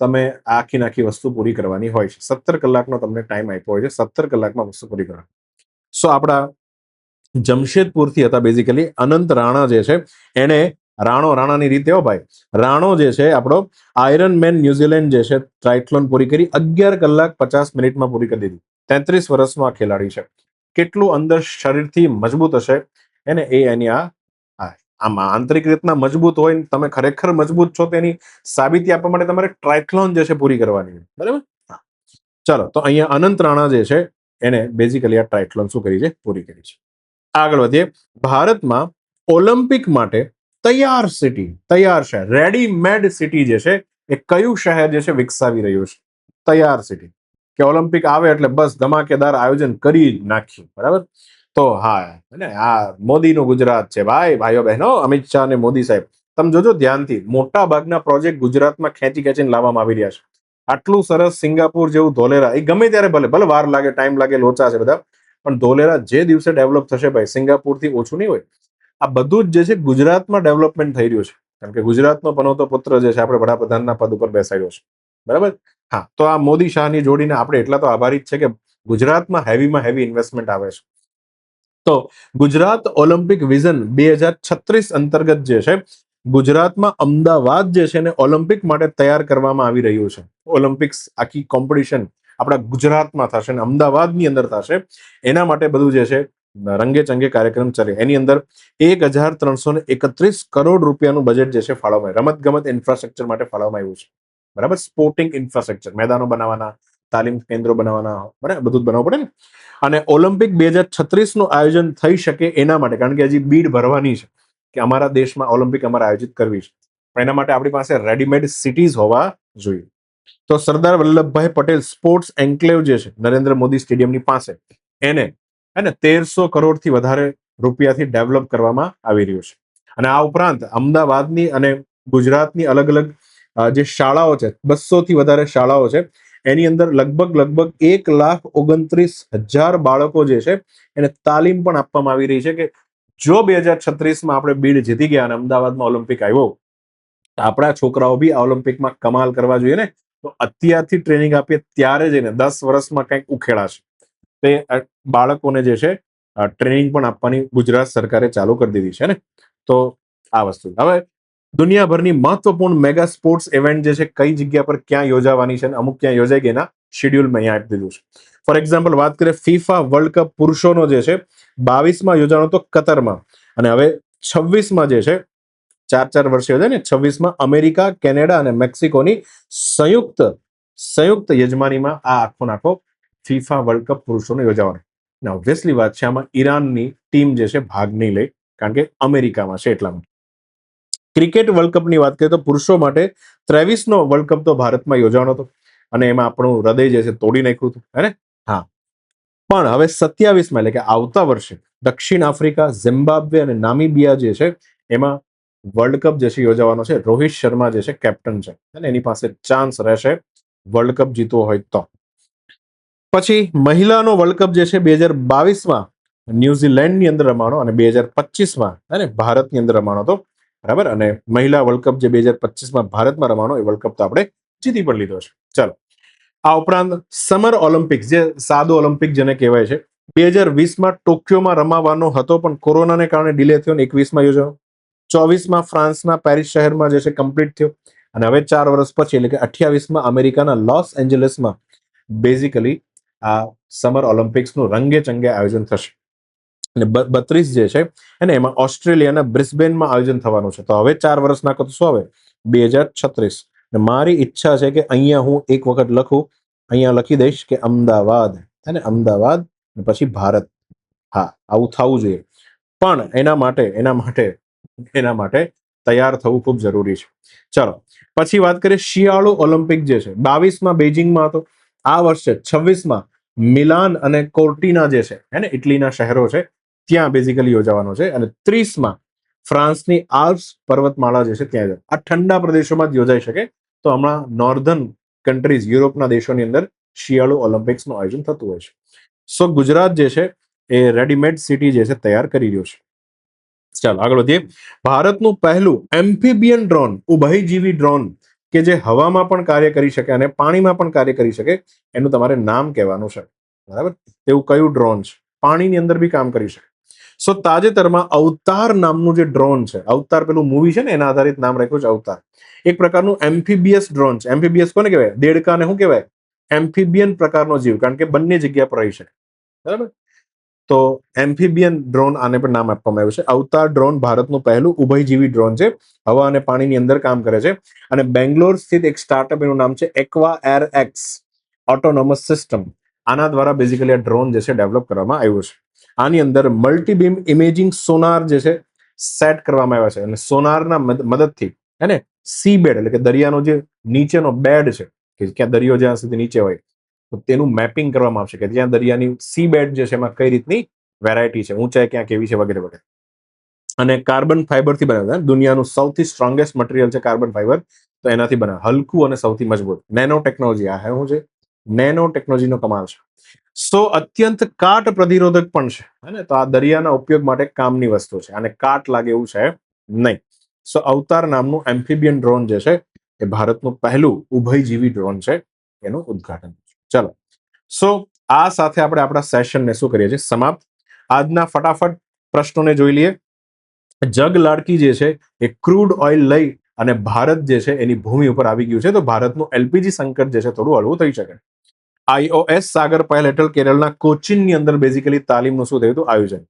તમે આખી વસ્તુ પૂરી કરવાની હોય છે. 17 કલાકનો તમને ટાઈમ આપ્યો હોય છે, 17 કલાકમાં વસ્તુ પૂરી કરવાની. સો આપણા જમશેદપુરથી હતા બેઝિકલી અનંત રાણા જે છે, એને રાણાની રીતે હો ભાઈ, રાણો જે છે આપણો આયરન મેન ન્યુઝીલેન્ડ જે છે ટ્રાયથ્લોન પૂરી કરી 11 કલાક 50 મિનિટમાં પૂરી કરી દીધી. 33 વર્ષનો આ ખેલાડી છે. કેટલું અંદર શરીરથી મજબૂત હશે એને એ એની આમ આંતરિક રીતના મજબૂત હોય, તમે ખરેખર મજબૂત છો તેની સાબિતી આપવા માટે તમારે ટ્રાયથ્લોન જે છે પૂરી કરવાની, બરાબર. ચાલો, તો અહીંયા અનંત રાણા જે છે એને બેઝિકલી આ ટ્રાયથ્લોન શું કરી છે પૂરી કરી છે. આગળ વધીએ. ભારતમાં ઓલિમ્પિક માટે તૈયાર શહેર, રેડીમેડ સિટી જે છે એ કયું શહેર જે છે વિકસાવી રહ્યું છે? તૈયાર સિટી, કે ઓલિમ્પિક આવે એટલે બસ ધમાકેદાર આયોજન કરી નાખ્યું, બરાબર. તો હા, આ મોદીનું ગુજરાત છે ભાઈઓ બહેનો, અમિત શાહ અને મોદી સાહેબ. તમે જોજો ધ્યાનથી, મોટા ભાગના પ્રોજેક્ટ ગુજરાતમાં ખેંચીને લાવવામાં આવી રહ્યા છે. આટલું સરસ સિંગાપુર જેવું ધોલેરા, એ ગમે ત્યારે ભલે વાર લાગે, ટાઈમ લાગે, લોચા છે બધા, પણ ધોલેરા જે દિવસે ડેવલપ થશે ભાઈ, સિંગાપુરથી ઓછું નહીં હોય. આ બધું જ જે છે ગુજરાતમાં ડેવલપમેન્ટ થઈ રહ્યું છે, કારણ કે ગુજરાતનો પનોતો પુત્ર જે છે આપણે વડાપ્રધાનના પદ ઉપર બેસાડ્યો છે, બરાબર. હા, તો આ મોદી શાહની જોડીને આપણે એટલા તો આભારી જ છે કે ગુજરાતમાં હેવીમાં હેવી ઇન્વેસ્ટમેન્ટ આવે છે. તો ગુજરાત ઓલિમ્પિક વિઝન 2036 અંતર્ગત જે છે ગુજરાતમાં અમદાવાદ જે છે ને ઓલિમ્પિક માટે તૈયાર કરવામાં આવી રહ્યું છે. ઓલિમ્પિક્સ આખી કોમ્પિટિશન આપણા ગુજરાતમાં થશે અને અમદાવાદની અંદર થશે. એના માટે બધું જે છે રંગે ચંગે કાર્યક્રમ ચાલે. એની અંદર 1,331 કરોડ રૂપિયાનું બજેટ જે છે ફાળવવામાં આવ્યું. રમત ગમત ઇન્ફ્રાસ્ટ્રક્ચર માટે ફાળવવામાં આવ્યું છે. બરાબર, સ્પોર્ટિંગ ઇન્ફ્રાસ્ટ્રક્ચર, મેદાનો બનાવવાના, તાલીમ કેન્દ્રો બનાવવાના, બરાબર, બધું જ બનાવવું પડે ને. અને ઓલિમ્પિક 2036 નું આયોજન થઈ શકે એના માટે, કારણ કે હજી બીડ ભરવાની છે કે અમારા દેશમાં ઓલિમ્પિક અમારે આયોજિત કરવી છે, પણ એના માટે આપણી પાસે રેડીમેડ સિટીઝ હોવા જોઈએ. તો સરદાર વલ્લભભાઈ પટેલ સ્પોર્ટ્સ એન્કલેવ જે છે નરેન્દ્ર મોદી સ્ટેડિયમની પાસે, એને 1300 કરોડથી વધારે રૂપિયાથી ડેવલપ કરવામાં આવી રહ્યું છે. અને આ ઉપરાંત અમદાવાદની અને ગુજરાતની અલગ અલગ જે શાળાઓ છે, 200 થી વધારે શાળાઓ છે, એની અંદર લગભગ 1,29,000 બાળકો જે છે એને તાલીમ પણ આપવામાં આવી રહી છે કે જો 2036માં આપણે બીડ જીતી ગયા અને અમદાવાદમાં ઓલિમ્પિક આવ્યો, આપણા છોકરાઓ બી આ ઓલિમ્પિકમાં કમાલ કરવા જોઈએ ને, તો અત્યારથી ટ્રેનિંગ આપીએ ત્યારે જઈને 10 વર્ષમાં કંઈક ઉખેડાશે. તે બાળકોને જે છે ટ્રેનિંગ પણ આપવાની ગુજરાત સરકારે ચાલુ કરી દીધી છે ને. તો આ વસ્તુ હવે દુનિયાભરની મહત્વપૂર્ણ મેગા સ્પોર્ટ્સ ઇવેન્ટ જે છે કઈ જગ્યા પર ક્યાં યોજાવાની છે અને અમુક ક્યાં યોજાઈ ગઈ એના શેડ્યુલ મેં અહીંયા આપી દીધું છે. ફોર એક્ઝામ્પલ વાત કરીએ, ફીફા વર્લ્ડ કપ પુરુષોનો જે છે 22માં યોજાનો તો કતરમાં, અને હવે 26માં જે છે 4 વર્ષે યોજાય ને, 26માં અમેરિકા, કેનેડા અને મેક્સિકોની સંયુક્ત યજમાનીમાં આ આખો ફીફા વર્લ્ડ કપ પુરુષોનો યોજાવાનો. અને ઓબ્વિયસલી વાત છે આમાં ઈરાનની ટીમ જે છે ભાગ નહીં લે, કારણ કે અમેરિકામાં છે એટલા માટે. ક્રિકેટ વર્લ્ડ કપની વાત કરીએ તો પુરુષો માટે 23નો વર્લ્ડ કપ તો ભારતમાં યોજાવાનો હતો અને એમાં આપણું હૃદય જે છે તોડી નાખ્યું હતું, હે ને. હા, પણ હવે 27માં એટલે કે આવતા વર્ષે દક્ષિણ આફ્રિકા, ઝિમ્બાબ્વે અને નામીબિયા જે છે એમાં વર્લ્ડ કપ જે છે યોજાવાનો છે. રોહિત શર્મા જે છે કેપ્ટન છે અને એની પાસે ચાન્સ રહેશે વર્લ્ડ કપ જીતવો હોય તો. પછી મહિલાનો વર્લ્ડ કપ જે છે 2022માં ન્યુઝીલેન્ડની અંદર રમાણો અને 2025માં ભારતની અંદર રમાણો હતો, બરાબર. અને મહિલા વર્લ્ડ કપ જે 2025માં ભારતમાં રમાણો એ વર્લ્ડ કપ તો આપણે જીતી પણ લીધો છે. ચાલો, આ ઉપરાંત સમર ઓલિમ્પિક્સ, જે સાદો ઓલિમ્પિક જેને કહેવાય છે, 2020માં ટોક્યોમાં રમાવાનો હતો પણ કોરોનાને કારણે ડિલે થયો ને 21માં યોજાયો. 24માં ફ્રાન્સના પેરિસ શહેરમાં જે છે કમ્પ્લીટ થયો અને હવે 4 વર્ષ પછી એટલે કે 28માં અમેરિકાના લોસ એન્જલસમાં બેઝિકલી આ સમર ઓલિમ્પિક્સનું રંગે ચંગે આયોજન થશે. અને 32 જે છે અને એમાં ઓસ્ટ્રેલિયાના બ્રિસ્બેનમાં આયોજન થવાનું છે. તો હવે 4 વર્ષના કદ શું આવે? 2036. અને મારી ઈચ્છા છે કે અહીંયા હું એક વખત લખું, અહીંયા લખી દઈશ કે અમદાવાદ, અને અમદાવાદ પછી ભારત. હા, આવું થવું જોઈએ, પણ એના માટે તૈયાર થવું ખૂબ જરૂરી છે. ચાલો, પછી વાત કરીએ શિયાળુ ઓલિમ્પિક જે છે 22માં બેઇજિંગમાં હતો. આ વર્ષે 26માં મિલાન અને કોર્ટિના જે છે ઇટલીના શહેરો છે ત્યાં બેઝિકલી યોજાવાનો છે. અને 30માં ફ્રાન્સની આલ્પ્સ પર્વતમાળા જે છે ત્યાં. આ ઠંડા પ્રદેશોમાં જ યોજાઈ શકે. તો હમણાં નોર્ધન કન્ટ્રીઝ, યુરોપના દેશોની અંદર શિયાળુ ઓલિમ્પિક્સનું આયોજન થતું હોય છે. સો ગુજરાત જે છે એ રેડીમેડ સિટી જે છે તૈયાર કરી રહ્યો છે. ચાલો આગળ વધીએ. ભારતનું પહેલું એમ્ફિબિયન ડ્રોન, ઉભયજીવી ડ્રોન કે જે હવામાં પણ કાર્ય કરી શકે અને પાણીમાં પણ કાર્ય કરી શકે, એનું તમારે નામ કહેવાનું છે, બરાબર. એવું કયું ડ્રોન છે? પાણીની અંદર બી કામ કરી શકે. સો તાજેતરમાં અવતાર નામનું જે ડ્રોન છે, અવતાર પેલું મૂવી છે ને એના આધારિત નામ રાખ્યું છે અવતાર, એક પ્રકારનું એમ્ફિબિયસ ડ્રોન છે. એમ્ફિબિયસ કોને કહેવાય? દેડકાને શું કહેવાય? એમ્ફિબિયન પ્રકારનો જીવ, કારણ કે બંને જગ્યા પર રહી શકે, બરાબર. તો એમ્ફિબિયન ડ્રોન આને પણ નામ આપવામાં આવ્યું છે. અવતાર ડ્રોન ભારતનું પહેલું ઉભયજીવી ડ્રોન છે, હવા અને પાણીની અંદર કામ કરે છે. અને બેંગ્લોર સ્થિત એક સ્ટાર્ટઅપ, એનું નામ છે aqua air x autonomous system. આના દ્વારા બેઝિકલી આ ડ્રોન જે છે ડેવલપ કરવામાં આવ્યું છે. આની અંદર મલ્ટીબીમ ઇમેજિંગ સોનાર જે છે સેટ કરવામાં આવ્યા છે અને સોનારના મદદથી સી બેડ એટલે કે દરિયાનો જે નીચેનો બેડ છે, કે ક્યાં દરિયો જ્યાં સુધી નીચે હોય, તો તેનું મેપિંગ કરવામાં આવશે કે ત્યાં દરિયાની સી બેડ જે છે એમાં કઈ રીતની વેરાયટી છે, ઊંચાઈ ક્યાં કેવી છે, વગેરે વગેરે. અને કાર્બન ફાઈબરથી બનાવ્યા, દુનિયાનું સૌથી સ્ટ્રોંગેસ્ટ મટીરિયલ છે કાર્બન ફાઈબર, તો એનાથી બને, હલકું અને સૌથી મજબૂત. નેનો ટેકનોલોજી, આ શું છે? નેનો ટેકનોલોજીનો કમાલ છે. સો અત્યંત કાટ પ્રતિરોધક પણ છે, તો આ દરિયાના ઉપયોગ માટે કામની વસ્તુ છે, અને કાટ લાગે એવું છે નહીં. સો અવતાર નામનું એમ્ફિબિયન ડ્રોન જે છે એ ભારતનું પહેલું ઉભયજીવી ડ્રોન છે, એનું ઉદ્ઘાટન. ચલો, સો આ સાથે આપણે આપણા સેશનને શું કરીએ છીએ? સમાપ્ત. આજના ફટાફટ પ્રશ્નોને જોઈ લઈએ. જગ લાડકી જે છે એ ક્રૂડ ઓઇલ લઈ અને ભારત જે છે એની ભૂમિ ઉપર આવી ગયું છે, તો ભારતનું એલપીજી સંકટ જે છે થોડું હળવું થઈ શકે. IOS સાગર પહેલ હેઠળ કેરળના કોચીનની અંદર બેઝિકલી તાલીમનું શું થયું હતું આયોજન.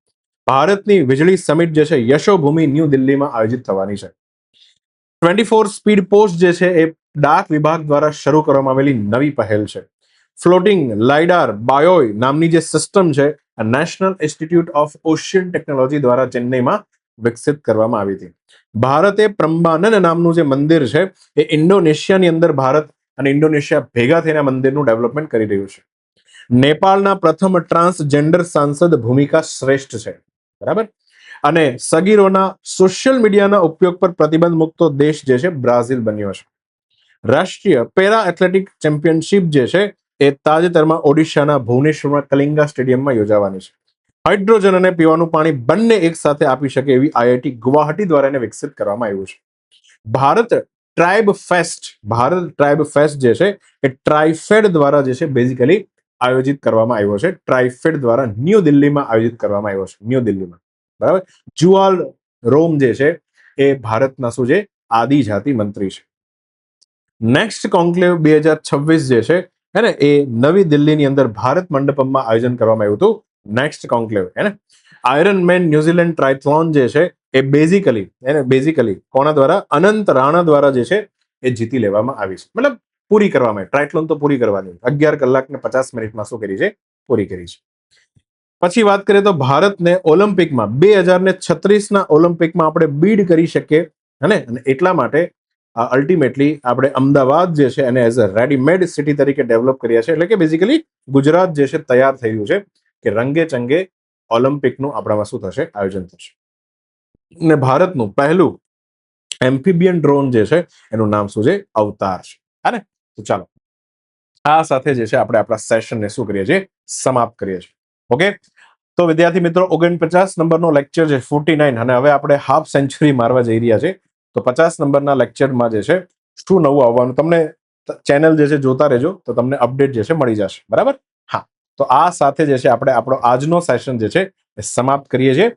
ભારતની વીજળી સમિટ જે છે યશોભૂમિ ન્યૂ દિલ્હીમાં આયોજિત થવાની છે. 24 સ્પીડ પોસ્ટ જે છે એ ડાક વિભાગ દ્વારા શરૂ કરવામાં આવેલી નવી પહેલ છે. ફ્લોટિંગ લાઇડાર બાયોય નામની જે સિસ્ટમ છે national institute of ocean technology દ્વારા ચેન્નઈમાં વિકસિત કરવામાં આવી હતી. ભારતે પ્રમ્બાનન નામનું જે મંદિર છે એ ઇન્ડોનેશિયાની અંદર ભારત અને ઇન્ડોનેશિયા ભેગા થઈને મંદિરનું ડેવલપમેન્ટ કરી રહ્યું છે. નેપાળના પ્રથમ ટ્રાન્સજેન્ડર સાંસદ ભૂમિકા શ્રેષ્ઠ છે. બરાબર. અને સગીરોના સોશિયલ મીડિયાના ઉપયોગ પર પ્રતિબંધ મૂકતો દેશ જે છે બ્રાઝિલ બન્યો છે. રાષ્ટ્રીય પેરા એથ્લેટિક ચેમ્પિયનશિપ જે છે એ તાજેતરમાં ઓડિશાના ભુવનેશ્વરમાં કલિંગા સ્ટેડિયમમાં યોજાવાની છે. હાઇડ્રોજન અને પીવાનું પાણી બંને એક સાથે આપી શકે એવી IIT ગુવાહાટી દ્વારા એને વિકસિત કરવામાં આવ્યું છે. ભારત ટ્રાઇબ ફેસ્ટ જે છે એ ટ્રાઇફેડ દ્વારા જે છે બેઝિકલી આયોજિત કરવામાં આવ્યો છે. ટ્રાઇફેડ દ્વારા ન્યૂ દિલ્હીમાં આયોજિત કરવામાં આવ્યો છે. ન્યૂ દિલ્હીમાં બરાબર. જુઆલ રોમ જે છે એ ભારતના શું છે આદિજાતિ મંત્રી છે. નેક્સ્ટ કોન્ક્લેવ 2026 જે છે હે ને એ નવી દિલ્હીની અંદર ભારત મંડપમમાં આયોજન કરવામાં આવ્યું હતું. નેક્સ્ટ કોન્ક્લેવ હે ને આયરન મેન ન્યુઝીલેન્ડ ટ્રાયથલોન જે છે એ બેઝિકલી કોના દ્વારા અનંત રાણા દ્વારા જે છે એ જીતી લેવામાં આવી છે. મતલબ પૂરી કરવામાં આવી. ટ્રાયથલોન તો પૂરી કરવાની 11 કલાક ને 50 મિનિટમાં શું કરી છે પૂરી કરી છે. પછી વાત કરીએ તો ભારતને ઓલિમ્પિકમાં 2036ના ઓલિમ્પિકમાં આપણે બીડ કરી શકીએ અને એટલા માટે અલ્ટિમેટલી આપણે અમદાવાદ જે છે એને એઝ અ રેડીમેડ સિટી તરીકે ડેવલપ કર્યા છે. એટલે કે બેઝિકલી ગુજરાત જે છે તૈયાર થઈ રહ્યું છે કે રંગે ચંગે ઓલિમ્પિકનું આપણામાં શું થશે આયોજન થશે. ને ભારતનું પહેલું એમ્ફિબિયન ડ્રોન જે છે એનું નામ શું છે અવતાર છે. હા ને. તો ચાલો આ સાથે જે છે આપણે આપણા સેશનને શું કરીએ છીએ સમાપ્ત કરીએ છીએ. ઓકે. તો વિદ્યાર્થી મિત્રો 49 નંબરનો લેક્ચર છે 49 અને હવે આપણે હાફ સેન્ચુરી મારવા જઈ રહ્યા છે. તો 50 નંબરના લેક્ચરમાં જે છે શું નવું આવવાનું તમને ચેનલ જે છે જોતા રહેજો તો તમને અપડેટ જે છે મળી જશે. બરાબર. હા. તો આ સાથે જે છે આપણે આપણો આજનો સેશન જે છે એ સમાપ્ત કરીએ છીએ.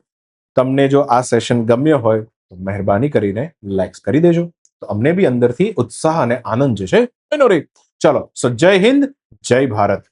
તમને જો આ સેશન ગમ્યો હોય તો મહેરબાની કરીને લાઈક્સ કરી દેજો તો અમને બી અંદરથી ઉત્સાહ અને આનંદ જે છે એનો રહે. ચલો. સો જય હિન્દ, જય ભારત.